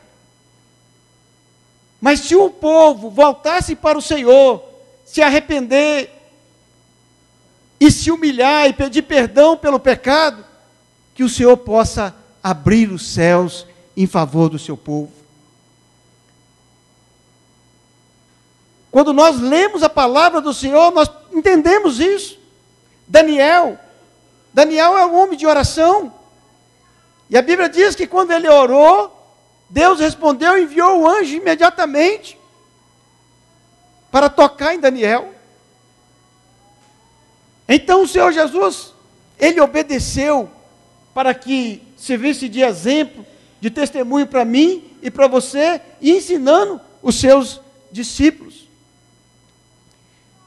mas se o povo voltasse para o Senhor, se arrepender, e se humilhar e pedir perdão pelo pecado, que o Senhor possa abrir os céus em favor do seu povo. Quando nós lemos a palavra do Senhor, nós entendemos isso. Daniel é um homem de oração, e a Bíblia diz que quando ele orou, Deus respondeu e enviou o anjo imediatamente para tocar em Daniel. Então o Senhor Jesus, ele obedeceu para que servisse de exemplo, de testemunho para mim e para você, e ensinando os seus discípulos.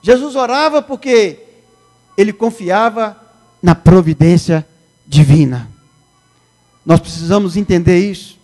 Jesus orava porque ele confiava na providência divina. Nós precisamos entender isso.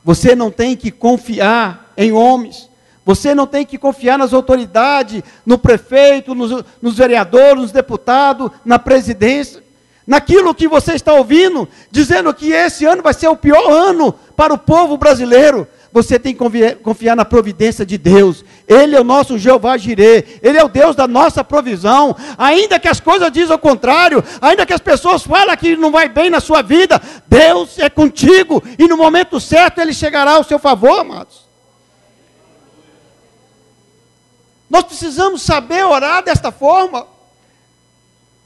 Você não tem que confiar em homens, você não tem que confiar nas autoridades, no prefeito, nos vereadores, nos deputados, na presidência, naquilo que você está ouvindo, dizendo que esse ano vai ser o pior ano para o povo brasileiro. Você tem que confiar na providência de Deus. Ele é o nosso Jeová Jirê, Ele é o Deus da nossa provisão. Ainda que as coisas dizem o contrário, ainda que as pessoas falem que não vai bem na sua vida, Deus é contigo, e no momento certo Ele chegará ao seu favor, amados. Nós precisamos saber orar desta forma,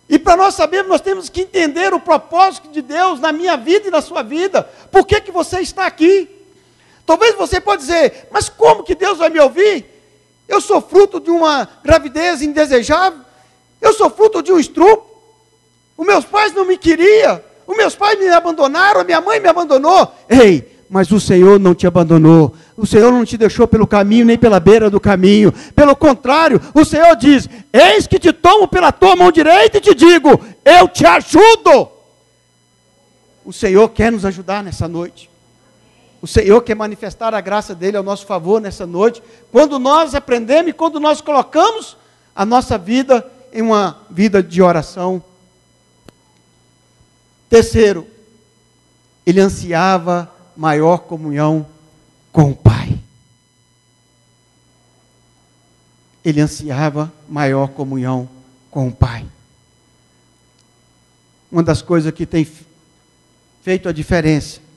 e para nós sabermos, nós temos que entender o propósito de Deus na minha vida e na sua vida. Por que que você está aqui? Talvez você pode dizer: mas como que Deus vai me ouvir? Eu sou fruto de uma gravidez indesejável, eu sou fruto de um estupro, os meus pais não me queriam, os meus pais me abandonaram, a minha mãe me abandonou. Ei, mas o Senhor não te abandonou, o Senhor não te deixou pelo caminho, nem pela beira do caminho. Pelo contrário, o Senhor diz: eis que te tomo pela tua mão direita e te digo, eu te ajudo. O Senhor quer nos ajudar nessa noite. O Senhor quer manifestar a graça dele ao nosso favor nessa noite, quando nós aprendemos e quando nós colocamos a nossa vida em uma vida de oração. Terceiro, ele ansiava maior comunhão com o Pai. Ele ansiava maior comunhão com o Pai. Uma das coisas que tem feito a diferença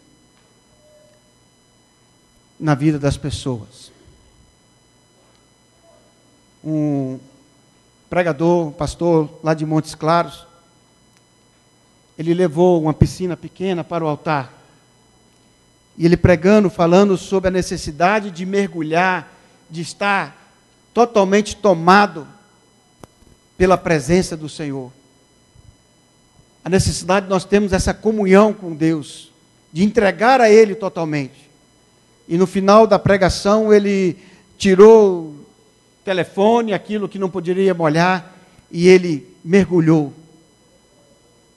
na vida das pessoas. Um pregador, um pastor lá de Montes Claros, ele levou uma piscina pequena para o altar. E ele pregando, falando sobre a necessidade de mergulhar, de estar totalmente tomado pela presença do Senhor. A necessidade de nós termos essa comunhão com Deus, de entregar a Ele totalmente. E no final da pregação ele tirou o telefone, aquilo que não poderia molhar, e ele mergulhou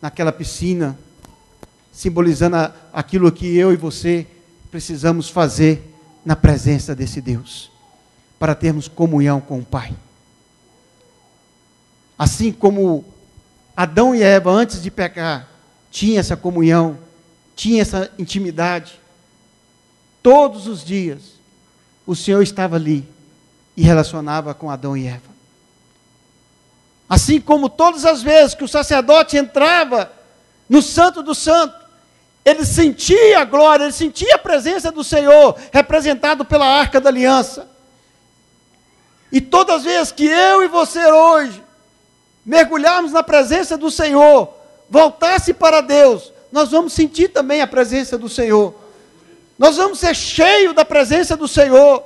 naquela piscina, simbolizando aquilo que eu e você precisamos fazer na presença desse Deus, para termos comunhão com o Pai. Assim como Adão e Eva, antes de pecar, tinham essa comunhão, tinham essa intimidade, todos os dias, o Senhor estava ali e relacionava com Adão e Eva. Assim como todas as vezes que o sacerdote entrava no Santo do Santo, ele sentia a glória, ele sentia a presença do Senhor, representado pela Arca da Aliança. E todas as vezes que eu e você hoje mergulharmos na presença do Senhor, voltasse para Deus, nós vamos sentir também a presença do Senhor. Nós vamos ser cheios da presença do Senhor.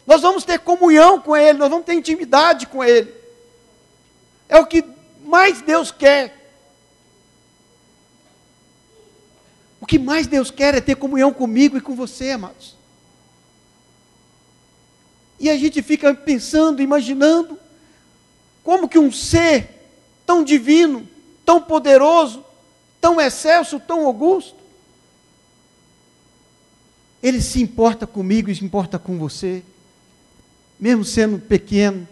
nós vamos ter comunhão com Ele, nós vamos ter intimidade com Ele. É o que mais Deus quer. O que mais Deus quer é ter comunhão comigo e com você, amados. E a gente fica pensando, imaginando, como que um ser tão divino, tão poderoso, tão excelso, tão augusto, Ele se importa comigo e se importa com você, mesmo sendo pequeno,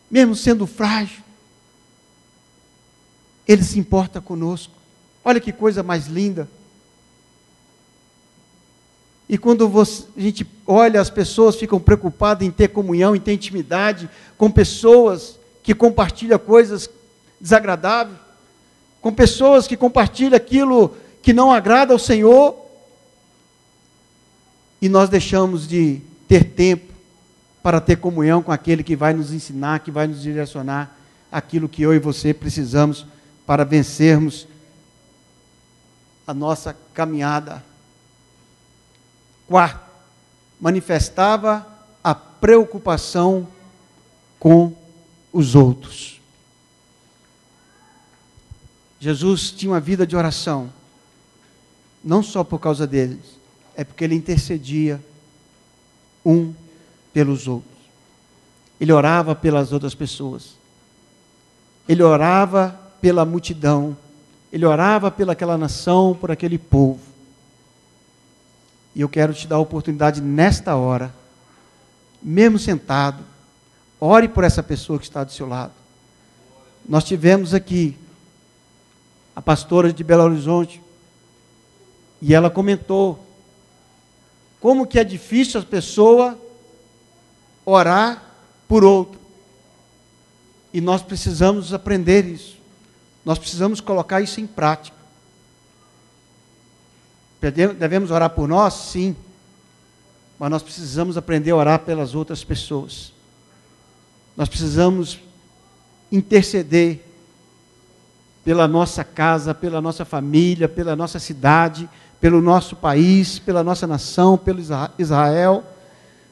mesmo sendo frágil, Ele se importa conosco. Olha que coisa mais linda. E quando a gente olha, as pessoas ficam preocupadas em ter comunhão, em ter intimidade com pessoas que compartilham coisas desagradáveis, com pessoas que compartilham aquilo que não agrada ao Senhor, e nós deixamos de ter tempo para ter comunhão com aquele que vai nos ensinar, que vai nos direcionar aquilo que eu e você precisamos para vencermos a nossa caminhada. Quarto, manifestava a preocupação com os outros. Jesus tinha uma vida de oração, não só por causa deles, é porque Ele intercedia um pelos outros. Ele orava pelas outras pessoas. Ele orava pela multidão. Ele orava pelaquela nação, por aquele povo. E eu quero te dar a oportunidade nesta hora, mesmo sentado, ore por essa pessoa que está do seu lado. Nós tivemos aqui a pastora de Belo Horizonte, e ela comentou como que é difícil a pessoa orar por outro. E nós precisamos aprender isso. Nós precisamos colocar isso em prática. Devemos orar por nós? Sim. Mas nós precisamos aprender a orar pelas outras pessoas. Nós precisamos interceder pela nossa casa, pela nossa família, pela nossa cidade, pelo nosso país, pela nossa nação, pelo Israel.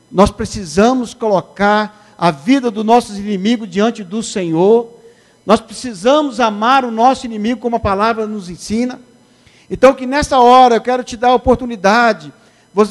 Nós precisamos colocar a vida dos nossos inimigos diante do Senhor. Nós precisamos amar o nosso inimigo como a palavra nos ensina. Então que nessa hora eu quero te dar a oportunidade.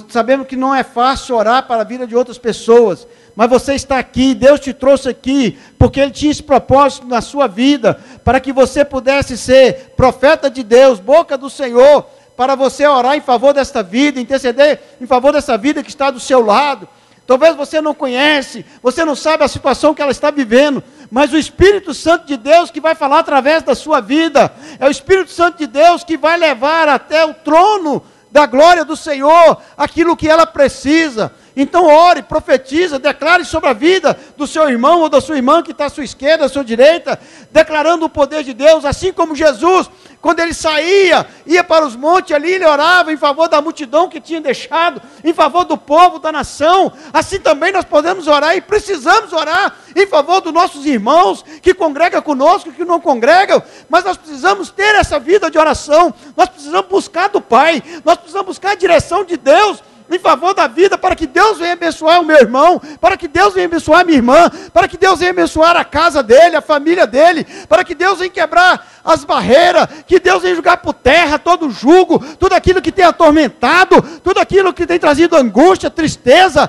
Sabemos que não é fácil orar para a vida de outras pessoas, mas você está aqui, Deus te trouxe aqui, porque Ele tinha esse propósito na sua vida, para que você pudesse ser profeta de Deus, boca do Senhor, para você orar em favor desta vida, interceder em favor dessa vida que está do seu lado. Talvez você não conhece, você não sabe a situação que ela está vivendo, mas o Espírito Santo de Deus que vai falar através da sua vida, é o Espírito Santo de Deus que vai levar até o trono da glória do Senhor aquilo que ela precisa. Então ore, profetiza, declare sobre a vida do seu irmão ou da sua irmã que está à sua esquerda, à sua direita, declarando o poder de Deus, assim como Jesus, quando ele saía, ia para os montes ali, ele orava em favor da multidão que tinha deixado, em favor do povo, da nação. Assim também nós podemos orar e precisamos orar em favor dos nossos irmãos que congregam conosco, que não congregam, mas nós precisamos ter essa vida de oração, nós precisamos buscar do Pai, nós precisamos buscar a direção de Deus em favor da vida, para que Deus venha abençoar o meu irmão, para que Deus venha abençoar a minha irmã, para que Deus venha abençoar a casa dele, a família dele, para que Deus venha quebrar as barreiras, que Deus venha jogar por terra todo o jugo, tudo aquilo que tem atormentado, tudo aquilo que tem trazido angústia, tristeza,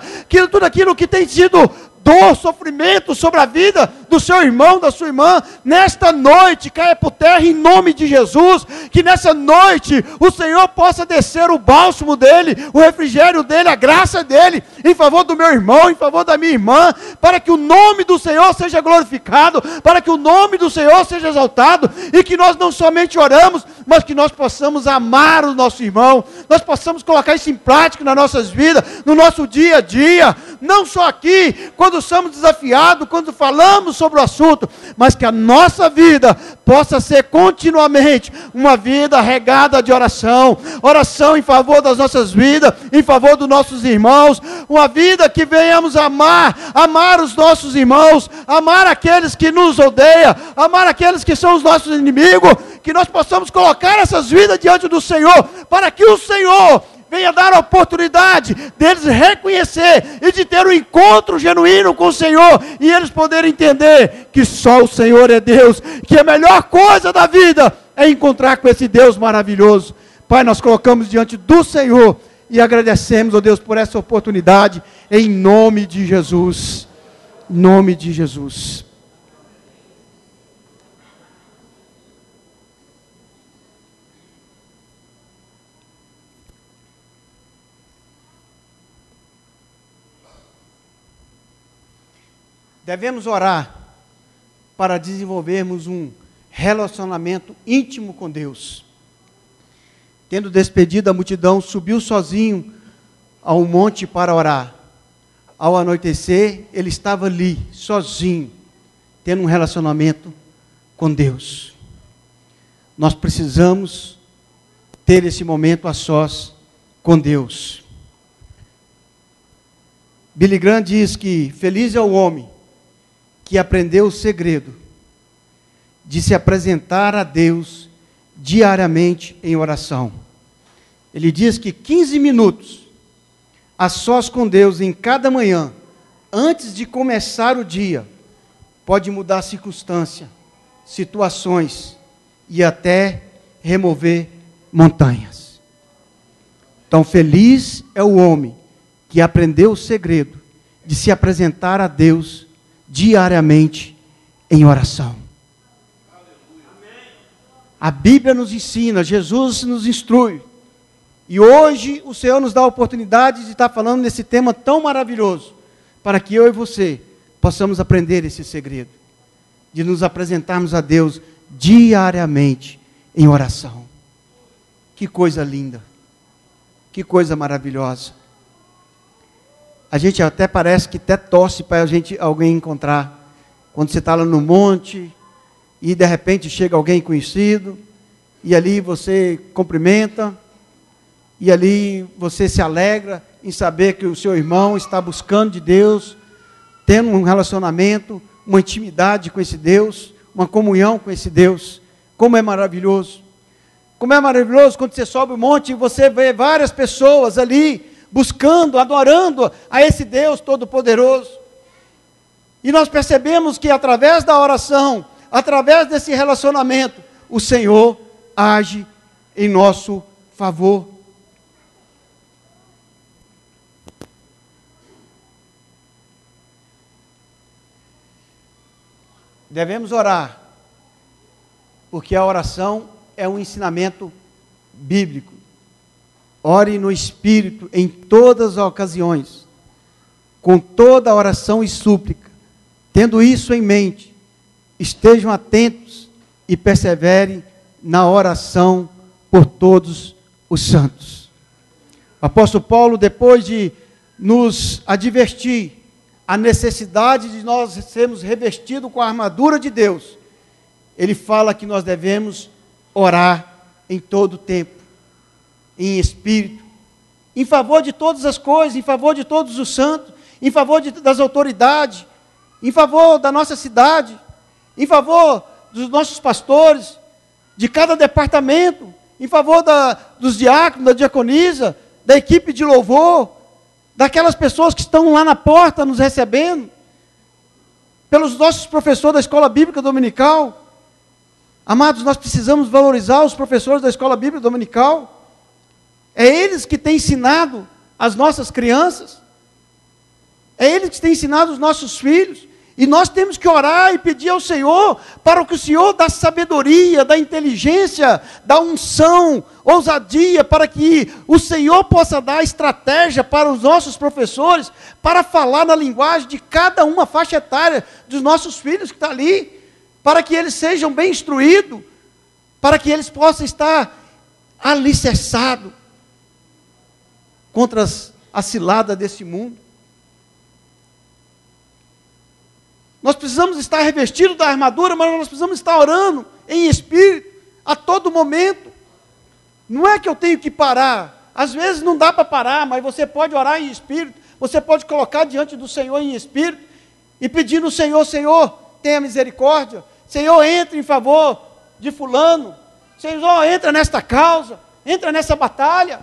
tudo aquilo que tem sido dor, sofrimento sobre a vida do seu irmão, da sua irmã, nesta noite caia por terra em nome de Jesus, que nessa noite o Senhor possa descer o bálsamo dele, o refrigério dele, a graça dele, em favor do meu irmão, em favor da minha irmã, para que o nome do Senhor seja glorificado, para que o nome do Senhor seja exaltado, e que nós não somente oramos, mas que nós possamos amar o nosso irmão, nós possamos colocar isso em prática nas nossas vidas, no nosso dia a dia, não só aqui, quando somos desafiados, quando falamos sobre o assunto, mas que a nossa vida possa ser continuamente uma vida regada de oração, oração em favor das nossas vidas, em favor dos nossos irmãos, uma vida que venhamos amar os nossos irmãos, amar aqueles que nos odeiam, amar aqueles que são os nossos inimigos, que nós possamos colocar essas vidas diante do Senhor, para que o Senhor venha dar a oportunidade deles reconhecer e de ter um encontro genuíno com o Senhor, e eles poderem entender que só o Senhor é Deus, que a melhor coisa da vida é encontrar com esse Deus maravilhoso. Pai, nós colocamos diante do Senhor e agradecemos, ó Deus, por essa oportunidade, em nome de Jesus. Em nome de Jesus. Devemos orar para desenvolvermos um relacionamento íntimo com Deus. Tendo despedido a multidão, subiu sozinho ao monte para orar. Ao anoitecer, ele estava ali, sozinho, tendo um relacionamento com Deus. Nós precisamos ter esse momento a sós com Deus. Billy Graham diz que feliz é o homem que aprendeu o segredo de se apresentar a Deus diariamente em oração. Ele diz que 15 minutos a sós com Deus em cada manhã, antes de começar o dia, pode mudar a circunstância, situações e até remover montanhas. Então, feliz é o homem que aprendeu o segredo de se apresentar a Deus diariamente em oração. A Bíblia nos ensina, Jesus nos instrui. E hoje o Senhor nos dá a oportunidade de estar falando nesse tema tão maravilhoso, para que eu e você possamos aprender esse segredo, de nos apresentarmos a Deus diariamente em oração. Que coisa linda, que coisa maravilhosa. A gente até parece que até torce para alguém encontrar, quando você está lá no monte, e de repente chega alguém conhecido, e ali você cumprimenta, e ali você se alegra em saber que o seu irmão está buscando de Deus, tendo um relacionamento, uma intimidade com esse Deus, uma comunhão com esse Deus. Como é maravilhoso! Como é maravilhoso quando você sobe o monte e você vê várias pessoas ali, buscando, adorando a esse Deus Todo-Poderoso. E nós percebemos que através da oração, através desse relacionamento, o Senhor age em nosso favor. Devemos orar, porque a oração é um ensinamento bíblico. Ore no Espírito em todas as ocasiões, com toda oração e súplica. Tendo isso em mente, estejam atentos e perseverem na oração por todos os santos. O apóstolo Paulo, depois de nos advertir a necessidade de nós sermos revestidos com a armadura de Deus, ele fala que nós devemos orar em todo o tempo, em espírito, em favor de todas as coisas, em favor de todos os santos, em favor das autoridades, em favor da nossa cidade, em favor dos nossos pastores, de cada departamento, em favor dos diáconos, da diaconisa, da equipe de louvor, daquelas pessoas que estão lá na porta nos recebendo, pelos nossos professores da escola bíblica dominical. Amados, nós precisamos valorizar os professores da escola bíblica dominical. É eles que têm ensinado as nossas crianças, é eles que têm ensinado os nossos filhos, e nós temos que orar e pedir ao Senhor, para que o Senhor dá sabedoria, dá inteligência, dá unção, ousadia, para que o Senhor possa dar estratégia para os nossos professores, para falar na linguagem de cada uma faixa etária dos nossos filhos que está ali, para que eles sejam bem instruídos, para que eles possam estar alicerçados contra as ciladas desse mundo. Nós precisamos estar revestidos da armadura, mas nós precisamos estar orando em espírito a todo momento. Não é que eu tenho que parar. Às vezes não dá para parar, mas você pode orar em espírito. Você pode colocar diante do Senhor em espírito e pedir no Senhor: Senhor, tenha misericórdia. Senhor, entre em favor de fulano. Senhor, entra nesta causa, entra nessa batalha.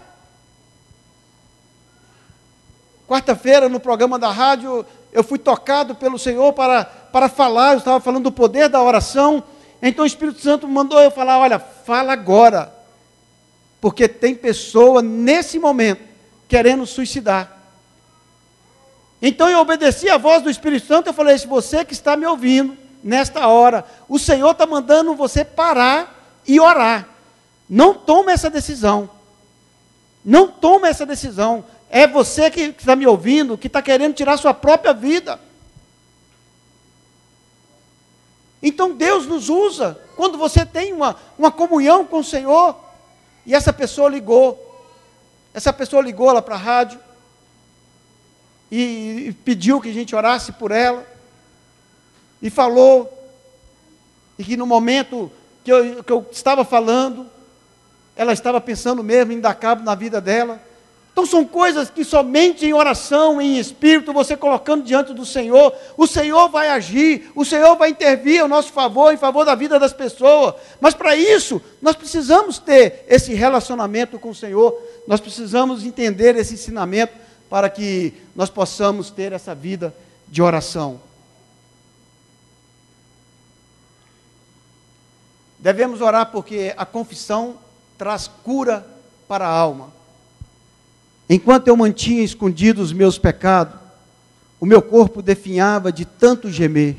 Quarta-feira, no programa da rádio, eu fui tocado pelo Senhor para falar, eu estava falando do poder da oração. Então o Espírito Santo mandou eu falar, olha, fala agora. Porque tem pessoa, nesse momento, querendo suicidar. Então eu obedeci a voz do Espírito Santo, eu falei, se você que está me ouvindo, nesta hora, o Senhor está mandando você parar e orar. Não tome essa decisão. Não tome essa decisão. É você que está me ouvindo, que está querendo tirar sua própria vida. Então Deus nos usa quando você tem uma comunhão com o Senhor. E essa pessoa ligou. Essa pessoa ligou lá para a rádio e pediu que a gente orasse por ela. E falou, e que no momento que eu estava falando, ela estava pensando mesmo em dar cabo na vida dela. Então são coisas que somente em oração, em espírito, você colocando diante do Senhor, o Senhor vai agir, o Senhor vai intervir ao nosso favor, em favor da vida das pessoas. Mas para isso, nós precisamos ter esse relacionamento com o Senhor, nós precisamos entender esse ensinamento para que nós possamos ter essa vida de oração. Devemos orar porque a confissão traz cura para a alma. Enquanto eu mantinha escondidos os meus pecados, o meu corpo definhava de tanto gemer,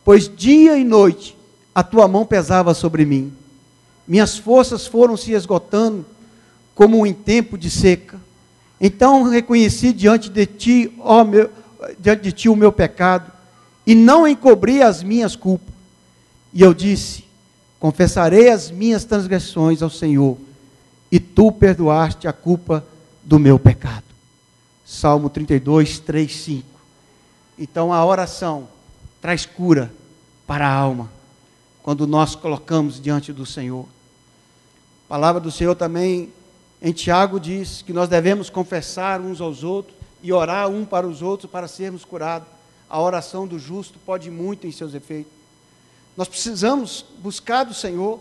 pois dia e noite a tua mão pesava sobre mim. Minhas forças foram se esgotando como em tempo de seca. Então reconheci diante de ti o meu pecado, e não encobri as minhas culpas. E eu disse, confessarei as minhas transgressões ao Senhor, e tu perdoaste a culpa do meu pecado. Salmo 32, 3, 5. Então a oração traz cura para a alma, quando nós colocamos diante do Senhor. A palavra do Senhor também, em Tiago, diz que nós devemos confessar uns aos outros e orar um para os outros para sermos curados. A oração do justo pode muito em seus efeitos. Nós precisamos buscar do Senhor.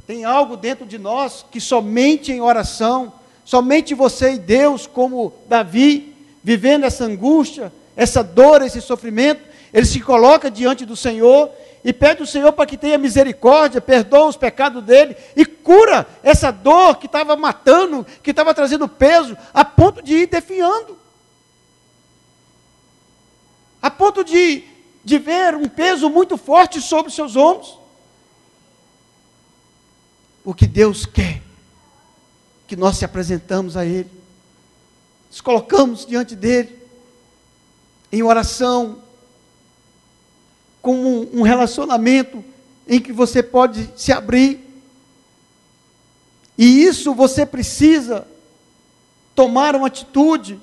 Tem algo dentro de nós que somente em oração, somente você e Deus, como Davi, vivendo essa angústia, essa dor, esse sofrimento, ele se coloca diante do Senhor e pede ao Senhor para que tenha misericórdia, perdoa os pecados dele e cura essa dor que estava matando, que estava trazendo peso, a ponto de ir definhando. A ponto de ver um peso muito forte sobre os seus ombros. O que Deus quer, que nós se apresentamos a Ele, nos colocamos diante dEle, em oração, como um relacionamento em que você pode se abrir. E isso você precisa tomar uma atitude.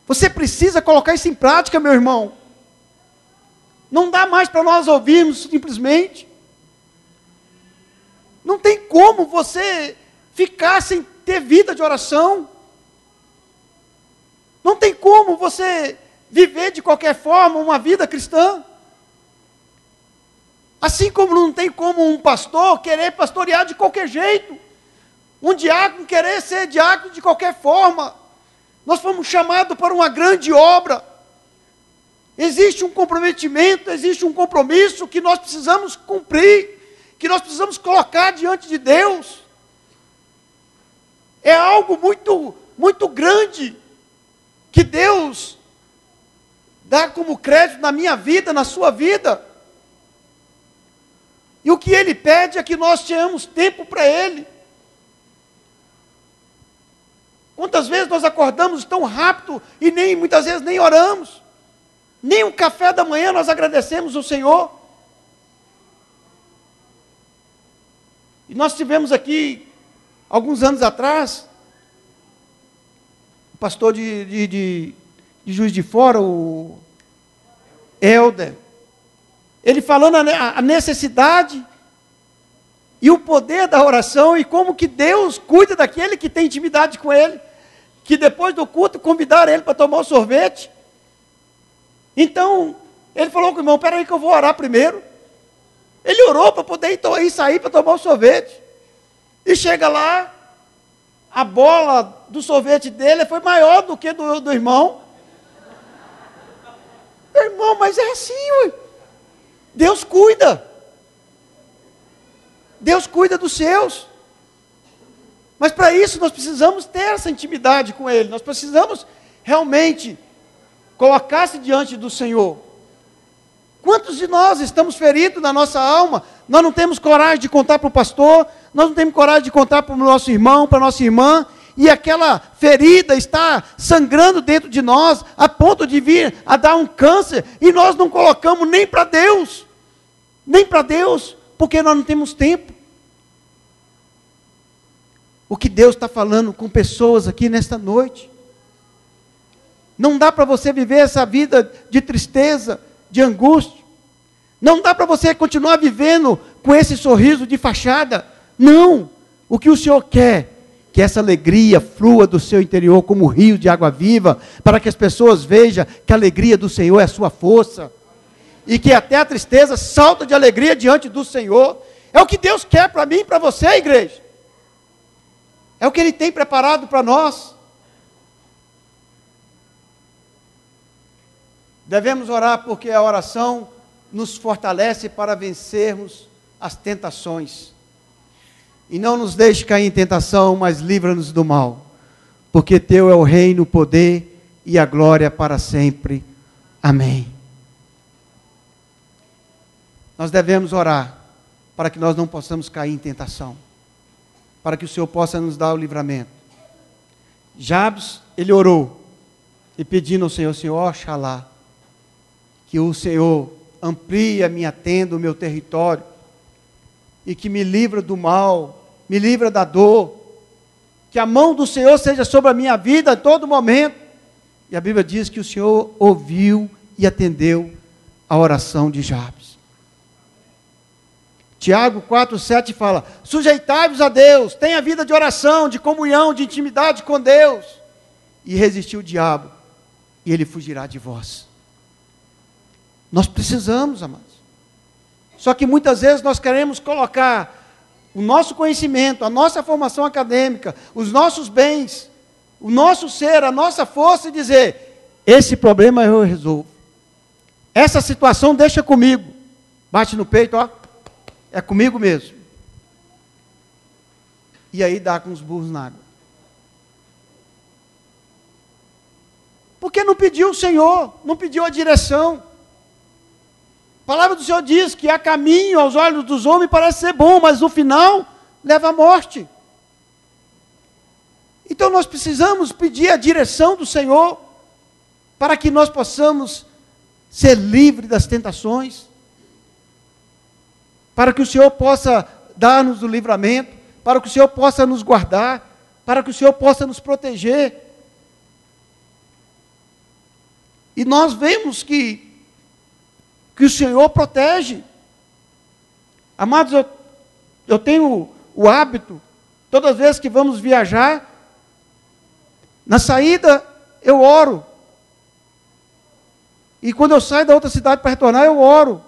Você precisa colocar isso em prática, meu irmão. Não dá mais para nós ouvirmos simplesmente. Não tem como você ficar sem ter vida de oração. Não tem como você viver de qualquer forma uma vida cristã. Assim como não tem como um pastor querer pastorear de qualquer jeito. Um diácono querer ser diácono de qualquer forma. Nós fomos chamados para uma grande obra. Existe um comprometimento, existe um compromisso que nós precisamos cumprir, que nós precisamos colocar diante de Deus. É algo muito, muito grande que Deus dá como crédito na minha vida, na sua vida. E o que Ele pede é que nós tenhamos tempo para Ele. Quantas vezes nós acordamos tão rápido e muitas vezes nem oramos. Nem um café da manhã nós agradecemos ao Senhor. E nós tivemos aqui, alguns anos atrás, o pastor de Juiz de Fora, o Helder, ele falando a necessidade e o poder da oração e como que Deus cuida daquele que tem intimidade com Ele, que depois do culto convidaram ele para tomar um sorvete. Então, ele falou com o irmão, espera aí que eu vou orar primeiro. Ele orou para poder ir sair para tomar um sorvete. E chega lá, a bola do sorvete dele foi maior do que do irmão. Irmão, mas é assim, ué. Deus cuida. Deus cuida dos seus. Mas para isso nós precisamos ter essa intimidade com Ele. Nós precisamos realmente colocar-se diante do Senhor. Quantos de nós estamos feridos na nossa alma? Nós não temos coragem de contar para o pastor, nós não temos coragem de contar para o nosso irmão, para a nossa irmã, e aquela ferida está sangrando dentro de nós, a ponto de vir a dar um câncer, e nós não colocamos nem para Deus, porque nós não temos tempo. O que Deus está falando com pessoas aqui nesta noite, não dá para você viver essa vida de tristeza, de angústia, não dá para você continuar vivendo com esse sorriso de fachada. Não, o que o Senhor quer, que essa alegria flua do seu interior como rio de água viva, para que as pessoas vejam que a alegria do Senhor é a sua força, e que até a tristeza salta de alegria diante do Senhor. É o que Deus quer para mim e para você, igreja, é o que Ele tem preparado para nós. Devemos orar porque a oração nos fortalece para vencermos as tentações. E não nos deixe cair em tentação, mas livra-nos do mal. Porque Teu é o reino, o poder e a glória para sempre. Amém. Nós devemos orar para que nós não possamos cair em tentação. Para que o Senhor possa nos dar o livramento. Jabes, ele orou e pedindo ao Senhor, Senhor, oxalá, que o Senhor amplie a minha tenda, o meu território, e que me livra do mal, me livra da dor, que a mão do Senhor seja sobre a minha vida a todo momento. E a Bíblia diz que o Senhor ouviu e atendeu a oração de Jabes. Tiago 4,7 fala, sujeitai-vos a Deus, tenha vida de oração, de comunhão, de intimidade com Deus, e resistir o diabo, e ele fugirá de vós. Nós precisamos, amados. Só que muitas vezes nós queremos colocar o nosso conhecimento, a nossa formação acadêmica, os nossos bens, o nosso ser, a nossa força e dizer, esse problema eu resolvo. Essa situação deixa comigo. Bate no peito, ó. É comigo mesmo. E aí dá com os burros na água. Porque não pediu o Senhor, não pediu a direção. A palavra do Senhor diz que há caminho aos olhos dos homens parece ser bom, mas no final leva à morte. Então nós precisamos pedir a direção do Senhor para que nós possamos ser livres das tentações, para que o Senhor possa dar-nos o livramento, para que o Senhor possa nos guardar, para que o Senhor possa nos proteger. E nós vemos que o Senhor protege. Amados, eu tenho o hábito, todas as vezes que vamos viajar, na saída eu oro. E quando eu saio da outra cidade para retornar, eu oro.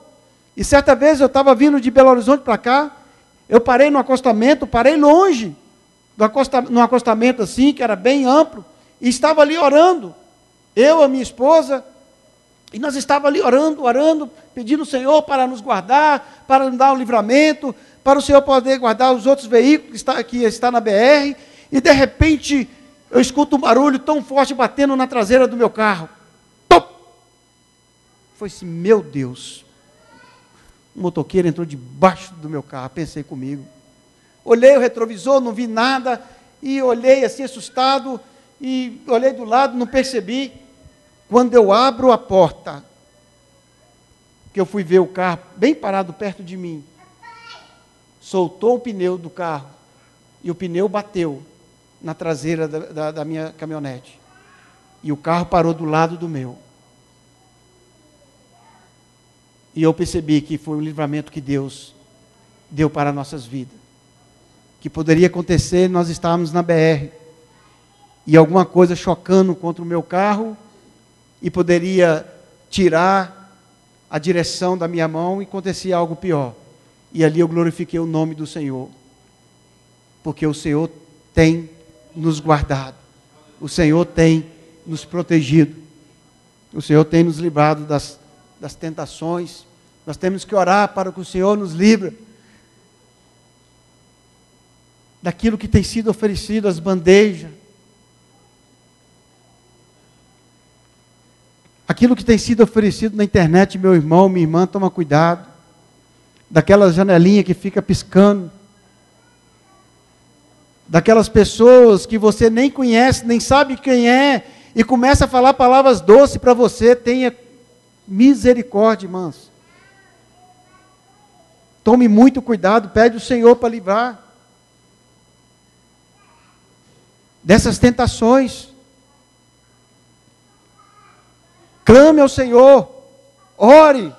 E certa vez eu estava vindo de Belo Horizonte para cá, eu parei no acostamento, parei longe, num acostamento assim, que era bem amplo, e estava ali orando. Eu, a minha esposa, e nós estávamos ali orando, pedindo ao Senhor para nos guardar, para nos dar um livramento, para o Senhor poder guardar os outros veículos que estão na BR, e de repente eu escuto um barulho tão forte batendo na traseira do meu carro. Top! Foi assim, meu Deus, um motoqueiro entrou debaixo do meu carro, pensei comigo. Olhei o retrovisor, não vi nada, e olhei assim assustado, e olhei do lado, não percebi. Quando eu abro a porta, que eu fui ver o carro bem parado perto de mim, soltou o pneu do carro, e o pneu bateu na traseira da minha caminhonete, e o carro parou do lado do meu. E eu percebi que foi um livramento que Deus deu para nossas vidas, que poderia acontecer, nós estávamos na BR, e alguma coisa chocando contra o meu carro, e poderia tirar a direção da minha mão e acontecia algo pior. E ali eu glorifiquei o nome do Senhor, porque o Senhor tem nos guardado. O Senhor tem nos protegido. O Senhor tem nos livrado das tentações. Nós temos que orar para que o Senhor nos livre daquilo que tem sido oferecido, as bandejas. Aquilo que tem sido oferecido na internet, meu irmão, minha irmã, toma cuidado. Daquela janelinha que fica piscando. Daquelas pessoas que você nem conhece, nem sabe quem é, e começa a falar palavras doces para você. Tenha misericórdia, irmãos. Tome muito cuidado, pede o Senhor para livrar dessas tentações. Clame ao Senhor, ore.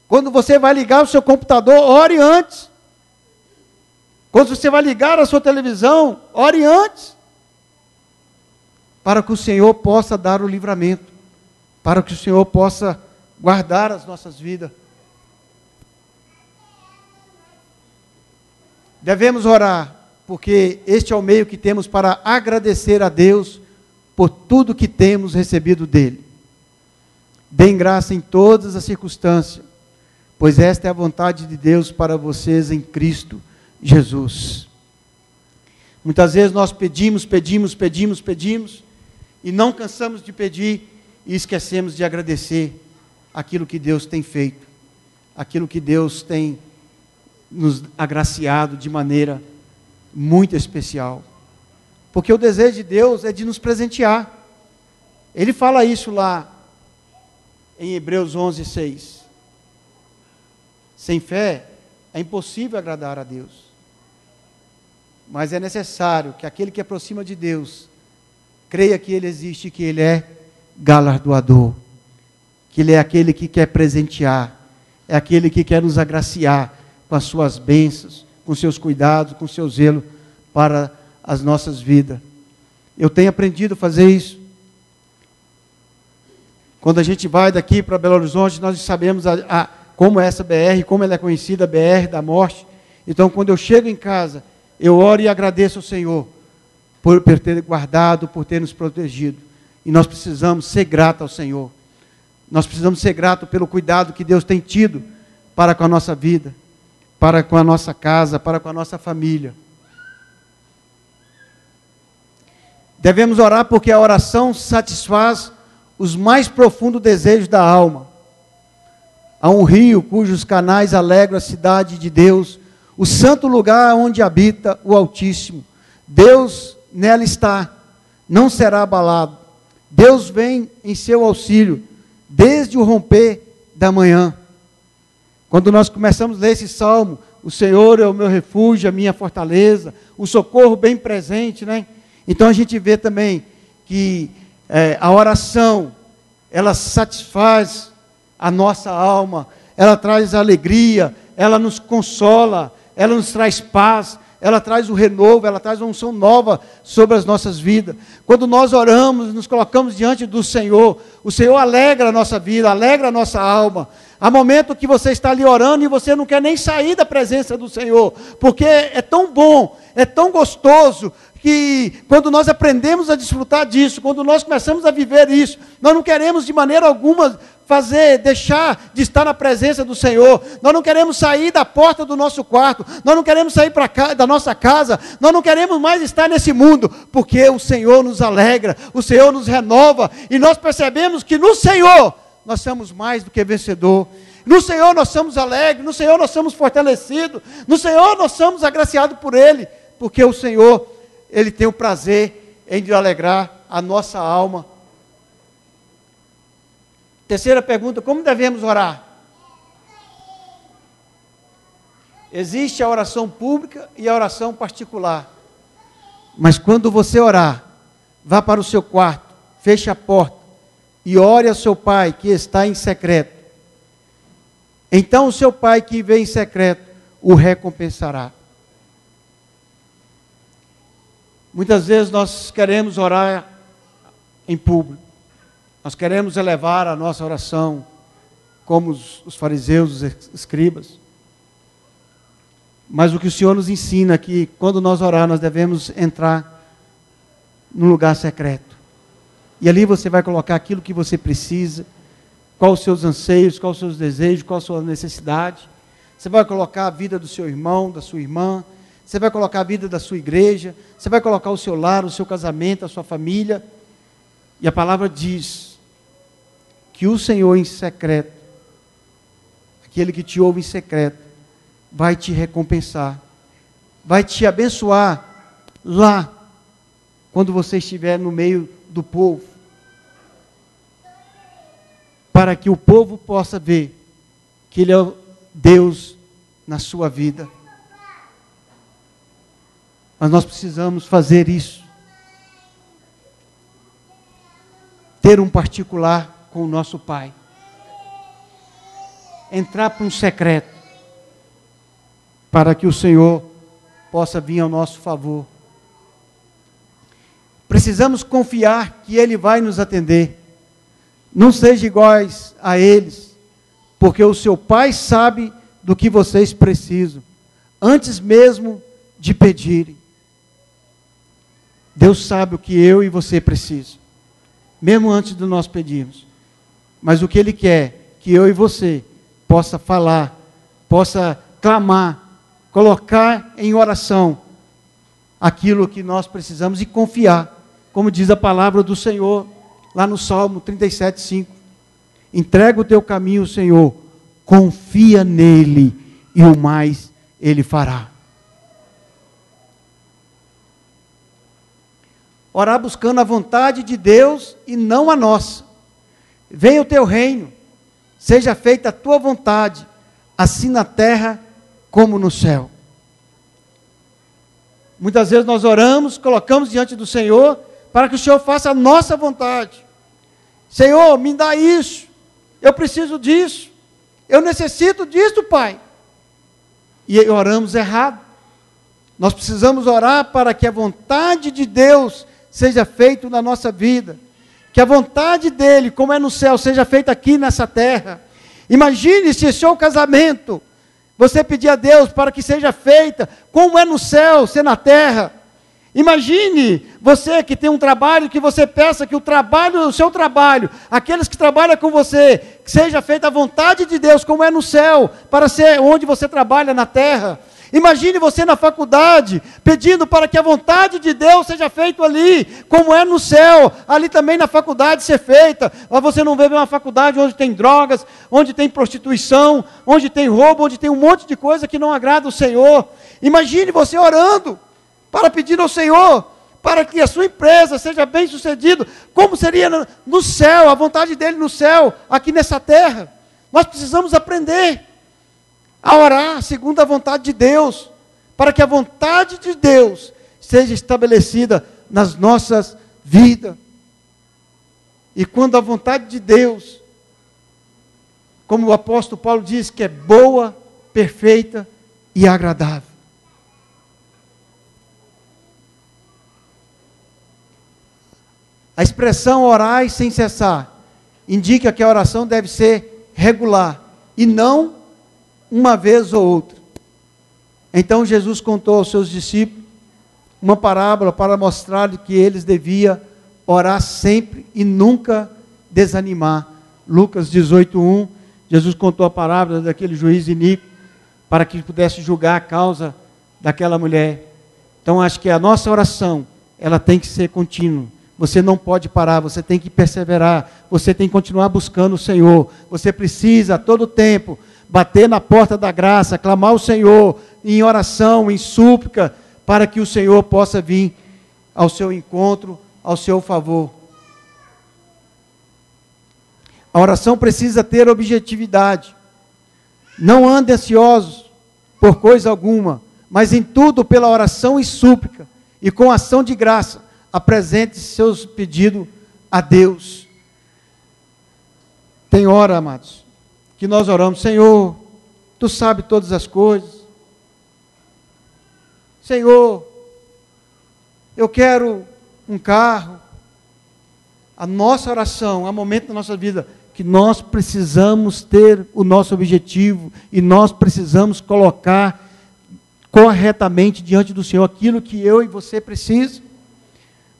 Quando você vai ligar o seu computador, ore antes. Quando você vai ligar a sua televisão, ore antes. Para que o Senhor possa dar o livramento. Para que o Senhor possa guardar as nossas vidas. Devemos orar, porque este é o meio que temos para agradecer a Deus por tudo que temos recebido dEle. Deem graça em todas as circunstâncias, pois esta é a vontade de Deus para vocês em Cristo Jesus. Muitas vezes nós pedimos, e não cansamos de pedir, e esquecemos de agradecer aquilo que Deus tem feito, aquilo que Deus tem nos agraciado de maneira muito especial. Porque o desejo de Deus é de nos presentear. Ele fala isso lá em Hebreus 11:6. Sem fé é impossível agradar a Deus. Mas é necessário que aquele que aproxima de Deus creia que Ele existe, que Ele é galardoador, que Ele é aquele que quer presentear, é aquele que quer nos agraciar com as suas bênçãos, com seus cuidados, com seu zelo para as nossas vidas. Eu tenho aprendido a fazer isso. Quando a gente vai daqui para Belo Horizonte, nós sabemos como é essa BR, como ela é conhecida, a BR da morte. Então, quando eu chego em casa, eu oro e agradeço ao Senhor por ter guardado, por ter nos protegido. E nós precisamos ser gratos ao Senhor. Nós precisamos ser gratos pelo cuidado que Deus tem tido para com a nossa vida, para com a nossa casa, para com a nossa família. Devemos orar porque a oração satisfaz os mais profundos desejos da alma. Há um rio cujos canais alegram a cidade de Deus, o santo lugar onde habita o Altíssimo. Deus nela está, não será abalado. Deus vem em seu auxílio, desde o romper da manhã. Quando nós começamos a ler esse salmo, o Senhor é o meu refúgio, a minha fortaleza, o socorro bem presente, né? Então a gente vê também que a oração, ela satisfaz a nossa alma, ela traz alegria, ela nos consola, ela nos traz paz, ela traz o renovo, ela traz uma unção nova sobre as nossas vidas. Quando nós oramos, nos colocamos diante do Senhor, o Senhor alegra a nossa vida, alegra a nossa alma. Há momento que você está ali orando e você não quer nem sair da presença do Senhor, porque é tão bom, é tão gostoso, que quando nós aprendemos a desfrutar disso, quando nós começamos a viver isso, nós não queremos de maneira alguma deixar de estar na presença do Senhor. Nós não queremos sair da porta do nosso quarto, nós não queremos sair da nossa casa, nós não queremos mais estar nesse mundo, porque o Senhor nos alegra, o Senhor nos renova, e nós percebemos que no Senhor nós somos mais do que vencedor. No Senhor nós somos alegres, no Senhor nós somos fortalecidos, no Senhor nós somos agraciados por Ele, porque o Senhor, Ele tem o prazer em alegrar a nossa alma. Terceira pergunta, como devemos orar? Existe a oração pública e a oração particular. Mas quando você orar, vá para o seu quarto, feche a porta e ore ao seu Pai que está em secreto. Então o seu Pai que vem em secreto o recompensará. Muitas vezes nós queremos orar em público. Nós queremos elevar a nossa oração como os fariseus, os escribas. Mas o que o Senhor nos ensina é que quando nós orar, nós devemos entrar num lugar secreto. E ali você vai colocar aquilo que você precisa, quais os seus anseios, quais os seus desejos, qual a sua necessidade. Você vai colocar a vida do seu irmão, da sua irmã, você vai colocar a vida da sua igreja, você vai colocar o seu lar, o seu casamento, a sua família. E a palavra diz que o Senhor em secreto, aquele que te ouve em secreto, vai te recompensar, vai te abençoar lá, quando você estiver no meio do povo, para que o povo possa ver que Ele é o Deus na sua vida. Mas nós precisamos fazer isso. Ter um particular com o nosso Pai. Entrar para um secreto. Para que o Senhor possa vir ao nosso favor. Precisamos confiar que Ele vai nos atender. Não sejam iguais a eles, porque o seu Pai sabe do que vocês precisam, antes mesmo de pedirem. Deus sabe o que eu e você precisam, mesmo antes de nós pedirmos. Mas o que Ele quer, que eu e você possa falar, possa clamar, colocar em oração aquilo que nós precisamos e confiar, como diz a palavra do Senhor, lá no Salmo 37:5. Entrega o teu caminho ao Senhor, confia nele e o mais Ele fará. Orar buscando a vontade de Deus e não a nossa. Venha o teu reino, seja feita a tua vontade, assim na terra como no céu. Muitas vezes nós oramos, colocamos diante do Senhor, para que o Senhor faça a nossa vontade. Senhor, me dá isso, eu preciso disso, eu necessito disso, Pai. E oramos errado. Nós precisamos orar para que a vontade de Deus seja feita na nossa vida. Que a vontade dEle, como é no céu, seja feita aqui nessa terra. Imagine se o seu casamento, você pedir a Deus para que seja feita, como é no céu, ser na terra. Imagine você que tem um trabalho, que você peça que o seu trabalho, aqueles que trabalham com você, que seja feita a vontade de Deus, como é no céu, para ser onde você trabalha na terra. Imagine você na faculdade, pedindo para que a vontade de Deus seja feita ali, como é no céu, ali também na faculdade ser feita. Mas você não vê uma faculdade onde tem drogas, onde tem prostituição, onde tem roubo, onde tem um monte de coisa que não agrada o Senhor. Imagine você orando, para pedir ao Senhor, para que a sua empresa seja bem sucedida, como seria no céu, a vontade dEle no céu, aqui nessa terra. Nós precisamos aprender a orar segundo a vontade de Deus, para que a vontade de Deus seja estabelecida nas nossas vidas. E quando a vontade de Deus, como o apóstolo Paulo diz, que é boa, perfeita e agradável. A expressão orai sem cessar indica que a oração deve ser regular e não uma vez ou outra. Então Jesus contou aos seus discípulos uma parábola para mostrar que eles deviam orar sempre e nunca desanimar. Lucas 18:1, Jesus contou a parábola daquele juiz iníquo para que pudesse julgar a causa daquela mulher. Então acho que a nossa oração, ela tem que ser contínua. Você não pode parar, você tem que perseverar, você tem que continuar buscando o Senhor. Você precisa a todo tempo bater na porta da graça, clamar ao Senhor em oração, em súplica, para que o Senhor possa vir ao seu encontro, ao seu favor. A oração precisa ter objetividade. Não ande ansiosos por coisa alguma, mas em tudo pela oração e súplica, e com ação de graça, apresente seus pedidos a Deus. Tem hora, amados, que nós oramos, Senhor, Tu sabes todas as coisas. Senhor, eu quero um carro. A nossa oração, há momento na nossa vida que nós precisamos ter o nosso objetivo e nós precisamos colocar corretamente diante do Senhor aquilo que eu e você precisamos.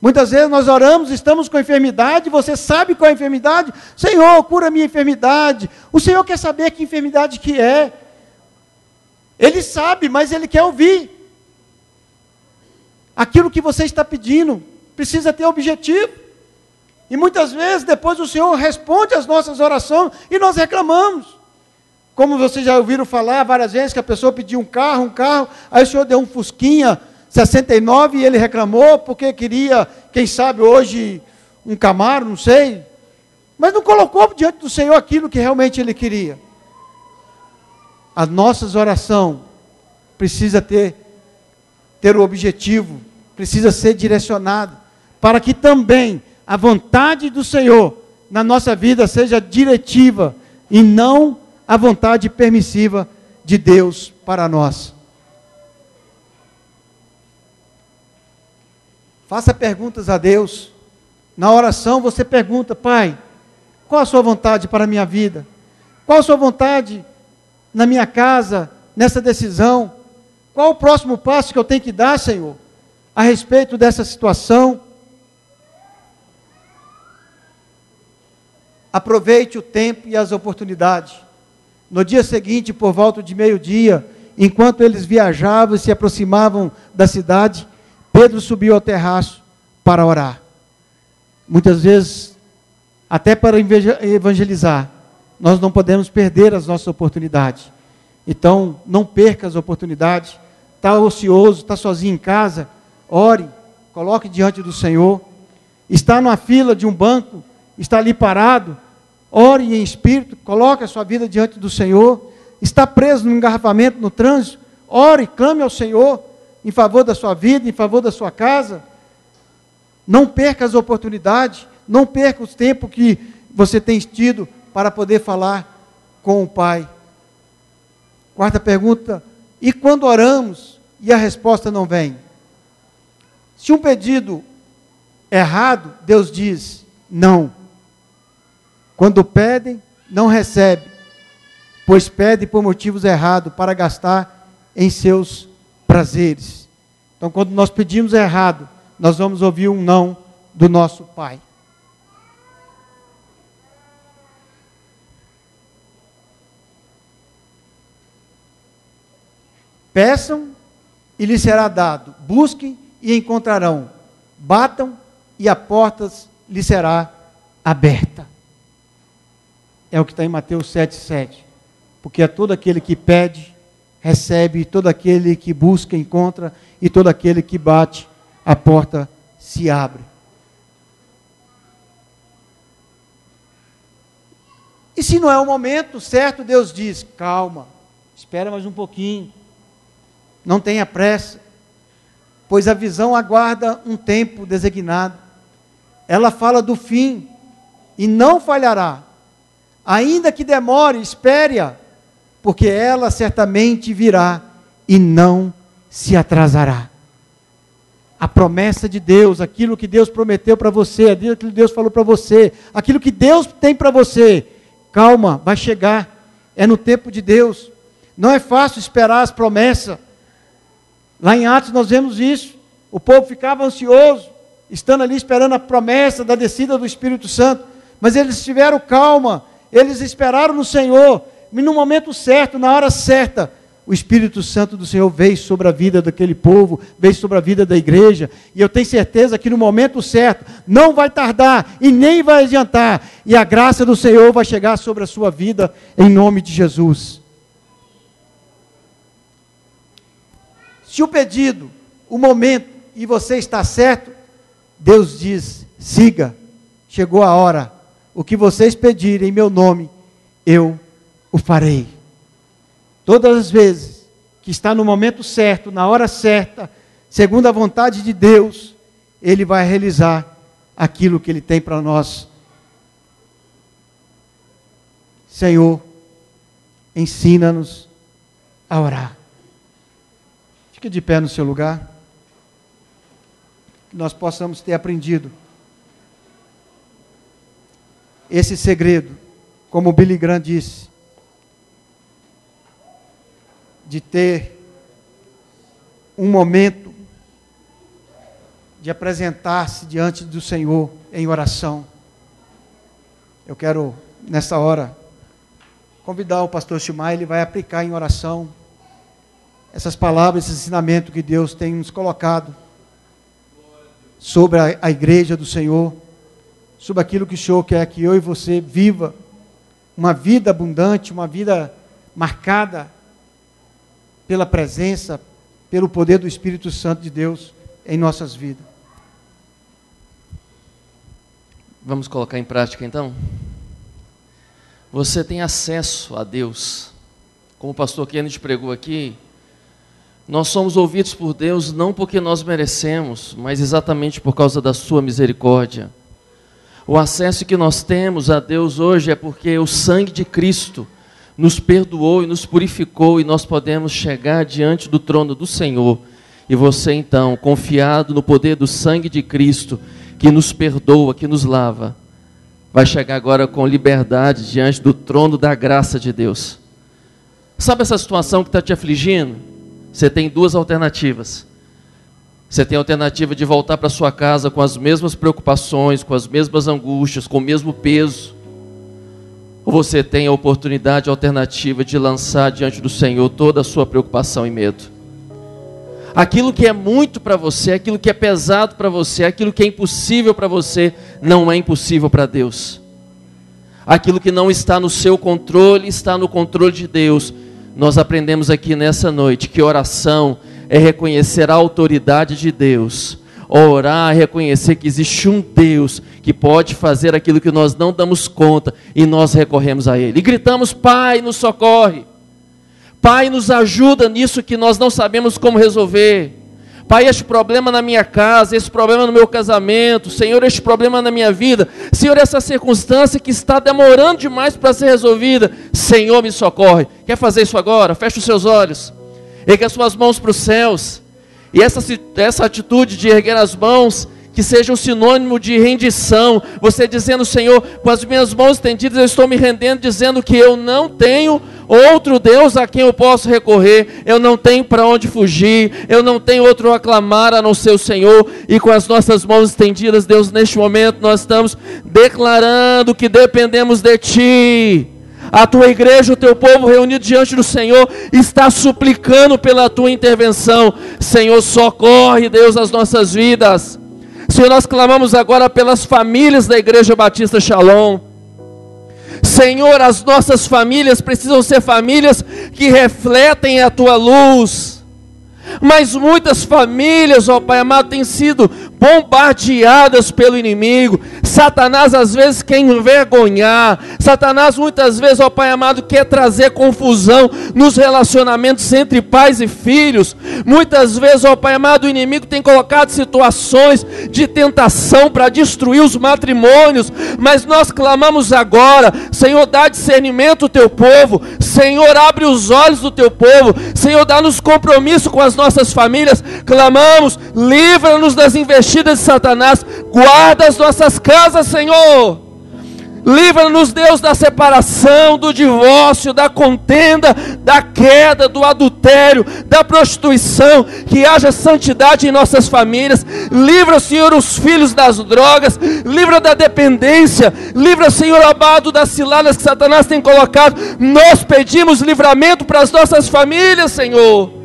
Muitas vezes nós oramos, estamos com enfermidade, você sabe qual é a enfermidade? Senhor, cura a minha enfermidade. O Senhor quer saber que enfermidade que é. Ele sabe, mas Ele quer ouvir. Aquilo que você está pedindo precisa ter objetivo. E muitas vezes depois o Senhor responde às nossas orações e nós reclamamos. Como vocês já ouviram falar várias vezes que a pessoa pediu um carro, aí o Senhor deu um Fusquinha 69 e ele reclamou porque queria, quem sabe hoje, um Camaro, não sei. Mas não colocou diante do Senhor aquilo que realmente ele queria. As nossas orações precisam ter o objetivo, precisa ser direcionada, para que também a vontade do Senhor na nossa vida seja diretiva e não a vontade permissiva de Deus para nós. Faça perguntas a Deus. Na oração você pergunta: Pai, qual a sua vontade para a minha vida? Qual a sua vontade na minha casa, nessa decisão? Qual o próximo passo que eu tenho que dar, Senhor, a respeito dessa situação? Aproveite o tempo e as oportunidades. No dia seguinte, por volta de meio-dia, enquanto eles viajavam e se aproximavam da cidade, Pedro subiu ao terraço para orar. Muitas vezes, até para evangelizar, nós não podemos perder as nossas oportunidades. Então, não perca as oportunidades. Está ocioso, está sozinho em casa, ore, coloque diante do Senhor. Está numa fila de um banco, está ali parado, ore em espírito, coloque a sua vida diante do Senhor. Está preso no engarrafamento, no trânsito, ore, clame ao Senhor em favor da sua vida, em favor da sua casa. Não perca as oportunidades, não perca os tempos que você tem tido para poder falar com o Pai. Quarta pergunta: e quando oramos e a resposta não vem? Se um pedido é errado, Deus diz não. Quando pedem, não recebem, pois pedem por motivos errados, para gastar em seus prazeres. Então, quando nós pedimos errado, nós vamos ouvir um não do nosso Pai. Peçam e lhes será dado. Busquem e encontrarão. Batam e a porta lhes será aberta. É o que está em Mateus 7,7. Porque é todo aquele que pede, recebe, e todo aquele que busca, encontra, e todo aquele que bate, a porta se abre. E se não é o momento certo, Deus diz: calma, espera mais um pouquinho. Não tenha pressa, pois a visão aguarda um tempo designado. Ela fala do fim e não falhará. Ainda que demore, espere-a, porque ela certamente virá e não se atrasará. A promessa de Deus, aquilo que Deus prometeu para você, aquilo que Deus falou para você, aquilo que Deus tem para você, calma, vai chegar, é no tempo de Deus. Não é fácil esperar as promessas. Lá em Atos nós vemos isso. O povo ficava ansioso, estando ali esperando a promessa da descida do Espírito Santo. Mas eles tiveram calma, eles esperaram no Senhor. E no momento certo, na hora certa, o Espírito Santo do Senhor veio sobre a vida daquele povo, veio sobre a vida da igreja. E eu tenho certeza que no momento certo, não vai tardar e nem vai adiantar. E a graça do Senhor vai chegar sobre a sua vida, em nome de Jesus. Se o pedido, o momento, e você está certo, Deus diz: siga, chegou a hora. O que vocês pedirem em meu nome, eu o farei. Todas as vezes que está no momento certo, na hora certa, segundo a vontade de Deus, Ele vai realizar aquilo que Ele tem para nós. Senhor, ensina-nos a orar. Fique de pé no seu lugar. Que nós possamos ter aprendido esse segredo, como o Billy Graham disse, de ter um momento de apresentar-se diante do Senhor em oração. Eu quero, nessa hora, convidar o pastor Shimai, ele vai aplicar em oração essas palavras, esse ensinamento que Deus tem nos colocado sobre a igreja do Senhor, sobre aquilo que o Senhor quer que eu e você viva uma vida abundante, uma vida marcada pela presença, pelo poder do Espírito Santo de Deus em nossas vidas. Vamos colocar em prática então? Você tem acesso a Deus. Como o pastor Kennedy pregou aqui, nós somos ouvidos por Deus não porque nós merecemos, mas exatamente por causa da sua misericórdia. O acesso que nós temos a Deus hoje é porque o sangue de Cristo nos perdoou e nos purificou, e nós podemos chegar diante do trono do Senhor. E você então, confiado no poder do sangue de Cristo, que nos perdoa, que nos lava, vai chegar agora com liberdade diante do trono da graça de Deus. Sabe essa situação que está te afligindo? Você tem duas alternativas. Você tem a alternativa de voltar para sua casa com as mesmas preocupações, com as mesmas angústias, com o mesmo peso. Ou você tem a oportunidade, a alternativa de lançar diante do Senhor toda a sua preocupação e medo. Aquilo que é muito para você, aquilo que é pesado para você, aquilo que é impossível para você, não é impossível para Deus. Aquilo que não está no seu controle, está no controle de Deus. Nós aprendemos aqui nessa noite que oração é reconhecer a autoridade de Deus. Orar é reconhecer que existe um Deus que pode fazer aquilo que nós não damos conta, e nós recorremos a Ele. E gritamos: Pai, nos socorre. Pai, nos ajuda nisso que nós não sabemos como resolver. Pai, este problema na minha casa, esse problema no meu casamento, Senhor, este problema na minha vida, Senhor, essa circunstância que está demorando demais para ser resolvida, Senhor, me socorre. Quer fazer isso agora? Feche os seus olhos, ergue as suas mãos para os céus, e essa atitude de erguer as mãos, que seja um sinônimo de rendição, você dizendo: Senhor, com as minhas mãos estendidas eu estou me rendendo, dizendo que eu não tenho outro Deus a quem eu posso recorrer, eu não tenho para onde fugir, eu não tenho outro a clamar a não ser o Senhor. E com as nossas mãos estendidas, Deus, neste momento nós estamos declarando que dependemos de Ti. A Tua igreja, o Teu povo reunido diante do Senhor, está suplicando pela Tua intervenção. Senhor, socorre, Deus, as nossas vidas. Senhor, nós clamamos agora pelas famílias da Igreja Batista Shalom. Senhor, as nossas famílias precisam ser famílias que refletem a Tua luz. Mas muitas famílias, ó Pai amado, têm sido bombardeadas pelo inimigo. Satanás às vezes quer envergonhar. Satanás muitas vezes, ó Pai amado, quer trazer confusão nos relacionamentos entre pais e filhos. Muitas vezes, ó Pai amado, o inimigo tem colocado situações de tentação para destruir os matrimônios. Mas nós clamamos agora: Senhor, dá discernimento ao Teu povo. Senhor, abre os olhos do Teu povo. Senhor, dá-nos compromisso com as nossas famílias. Clamamos: livra-nos das investidas de Satanás. Guarda as nossas casas, Senhor. Livra-nos, Deus, da separação, do divórcio, da contenda, da queda, do adultério, da prostituição. Que haja santidade em nossas famílias. Livra, Senhor, os filhos das drogas. Livra da dependência. Livra, Senhor amado, das ciladas que Satanás tem colocado. Nós pedimos livramento para as nossas famílias, Senhor.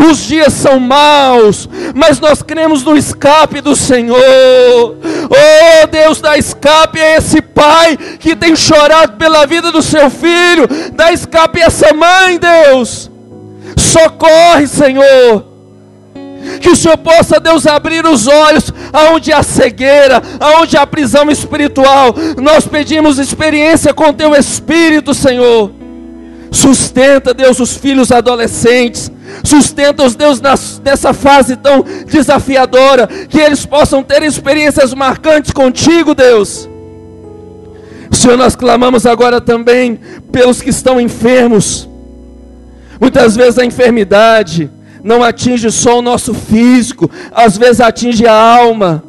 Os dias são maus, mas nós cremos no escape do Senhor. Oh Deus, dá escape a esse pai que tem chorado pela vida do seu filho. Dá escape a essa mãe, Deus. Socorre, Senhor. Que o Senhor possa, Deus, abrir os olhos aonde há cegueira, aonde há prisão espiritual. Nós pedimos experiência com Teu Espírito, Senhor. Sustenta, Deus, os filhos adolescentes. Sustenta-os, Deus, nessa fase tão desafiadora. Que eles possam ter experiências marcantes contigo, Deus. Senhor, nós clamamos agora também pelos que estão enfermos. Muitas vezes a enfermidade não atinge só o nosso físico, às vezes atinge a alma.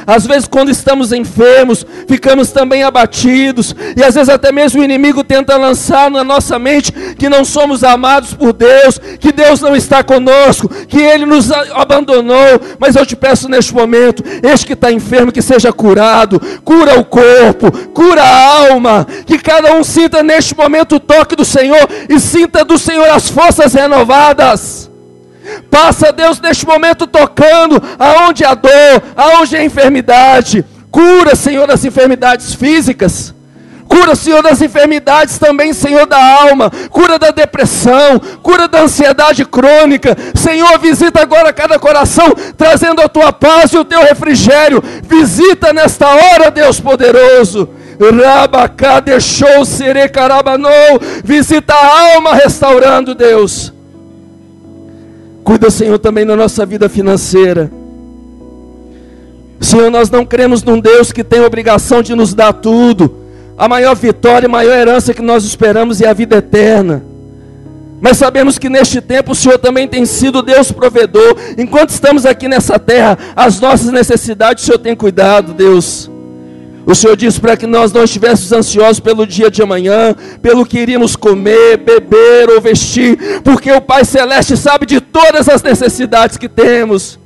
Às vezes quando estamos enfermos, ficamos também abatidos, e às vezes até mesmo o inimigo tenta lançar na nossa mente que não somos amados por Deus, que Deus não está conosco, que Ele nos abandonou. Mas eu te peço neste momento, este que está enfermo, que seja curado, cura o corpo, cura a alma, que cada um sinta neste momento o toque do Senhor, e sinta do Senhor as forças renovadas. Passa, Deus, neste momento tocando aonde há dor, aonde há enfermidade. Cura, Senhor, as enfermidades físicas. Cura, Senhor, das enfermidades também, Senhor, da alma. Cura da depressão, cura da ansiedade crônica. Senhor, visita agora cada coração, trazendo a tua paz e o teu refrigério. Visita nesta hora, Deus poderoso. Rabacá deixou serecarabanou. Visita a alma, restaurando, Deus. Cuida, Senhor, também na nossa vida financeira. Senhor, nós não cremos num Deus que tem obrigação de nos dar tudo. A maior vitória, a maior herança que nós esperamos é a vida eterna. Mas sabemos que neste tempo o Senhor também tem sido Deus provedor. Enquanto estamos aqui nessa terra, as nossas necessidades o Senhor tem cuidado, Deus. O Senhor disse para que nós não estivéssemos ansiosos pelo dia de amanhã, pelo que iríamos comer, beber ou vestir, porque o Pai Celeste sabe de todas as necessidades que temos.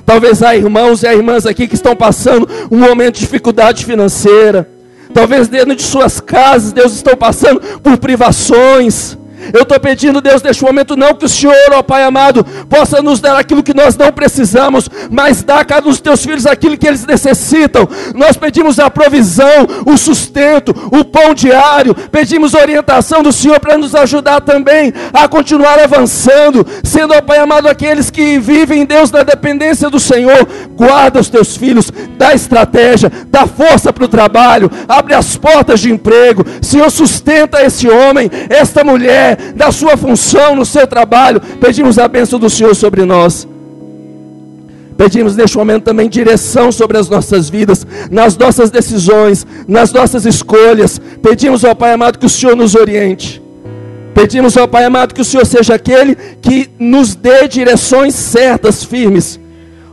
Talvez há irmãos e há irmãs aqui que estão passando um momento de dificuldade financeira. Talvez dentro de suas casas, Deus, estão passando por privações. Eu estou pedindo, Deus, neste momento, não que o Senhor, ó Pai amado, possa nos dar aquilo que nós não precisamos, mas dá a cada um dos teus filhos aquilo que eles necessitam. Nós pedimos a provisão, o sustento, o pão diário, pedimos orientação do Senhor para nos ajudar também a continuar avançando, sendo, ó Pai amado, aqueles que vivem, Deus, na dependência do Senhor. Guarda os teus filhos, dá estratégia, dá força para o trabalho, abre as portas de emprego. Senhor, sustenta esse homem, esta mulher, da sua função no seu trabalho. Pedimos a bênção do Senhor sobre nós. Pedimos neste momento também direção sobre as nossas vidas, nas nossas decisões, nas nossas escolhas. Pedimos ao Pai amado que o Senhor nos oriente. Pedimos ao Pai amado que o Senhor seja aquele que nos dê direções certas, firmes.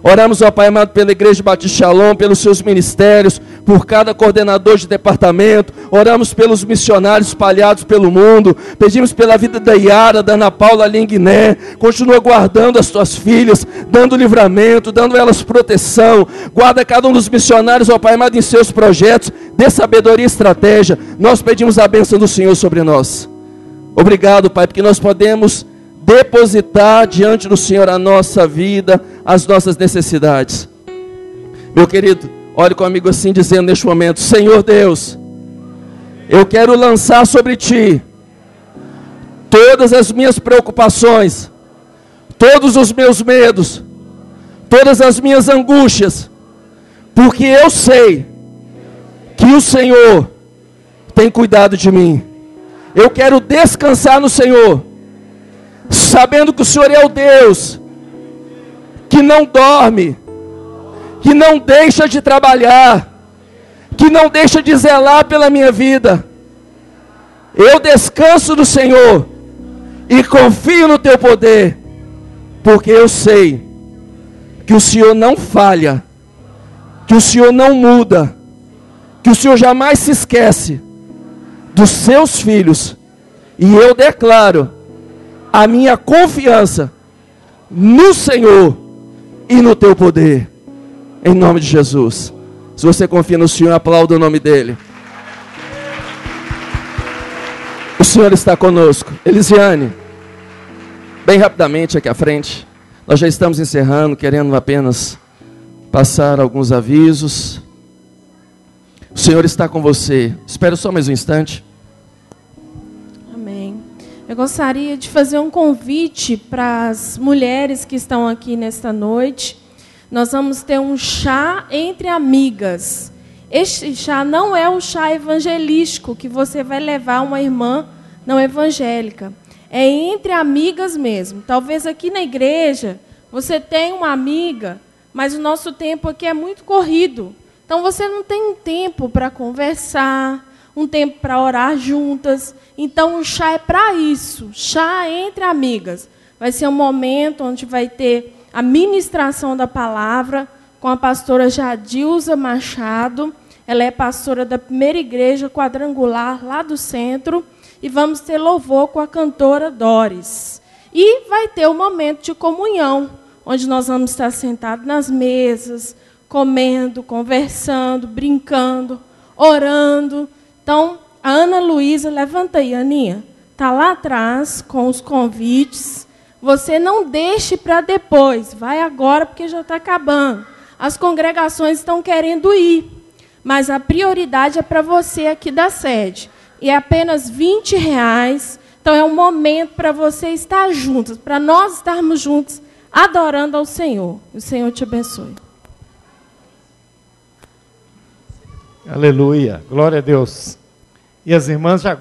Oramos ao Pai amado pela Igreja Batista Shalom, pelos seus ministérios, por cada coordenador de departamento. Oramos pelos missionários espalhados pelo mundo. Pedimos pela vida da Yara, da Ana Paula Linguiné. Continua guardando as tuas filhas, dando livramento, dando elas proteção. Guarda cada um dos missionários, ó Pai amado, em seus projetos. Dê sabedoria e estratégia. Nós pedimos a bênção do Senhor sobre nós. Obrigado, Pai, porque nós podemos depositar diante do Senhor a nossa vida, as nossas necessidades. Meu querido, olhe comigo assim, dizendo neste momento: Senhor Deus, eu quero lançar sobre Ti todas as minhas preocupações, todos os meus medos, todas as minhas angústias, porque eu sei que o Senhor tem cuidado de mim. Eu quero descansar no Senhor, sabendo que o Senhor é o Deus que não dorme, que não deixa de trabalhar, que não deixa de zelar pela minha vida. Eu descanso no Senhor e confio no Teu poder, porque eu sei que o Senhor não falha, que o Senhor não muda, que o Senhor jamais se esquece dos Seus filhos. E eu declaro a minha confiança no Senhor e no Teu poder, em nome de Jesus. Se você confia no Senhor, aplauda o nome dEle. O Senhor está conosco. Elisiane, bem rapidamente aqui à frente. Nós já estamos encerrando, querendo apenas passar alguns avisos. O Senhor está com você. Espera só mais um instante. Amém. Eu gostaria de fazer um convite para as mulheres que estão aqui nesta noite. Nós vamos ter um chá entre amigas. Este chá não é um chá evangelístico que você vai levar uma irmã não evangélica. É entre amigas mesmo. Talvez aqui na igreja você tenha uma amiga, mas o nosso tempo aqui é muito corrido. Então você não tem um tempo para conversar, um tempo para orar juntas. Então o chá é para isso, chá entre amigas. Vai ser um momento onde vai ter a ministração da palavra com a pastora Jadilza Machado. Ela é pastora da primeira igreja quadrangular lá do centro. E vamos ter louvor com a cantora Doris. E vai ter o momento de comunhão, onde nós vamos estar sentados nas mesas, comendo, conversando, brincando, orando. Então, a Ana Luísa, levanta aí, Aninha. Está lá atrás com os convites. Você não deixe para depois. Vai agora, porque já está acabando. As congregações estão querendo ir. Mas a prioridade é para você aqui da sede. E é apenas R$20. Então, é um momento para você estar juntos, para nós estarmos juntos, adorando ao Senhor. O Senhor te abençoe. Aleluia. Glória a Deus. E as irmãs já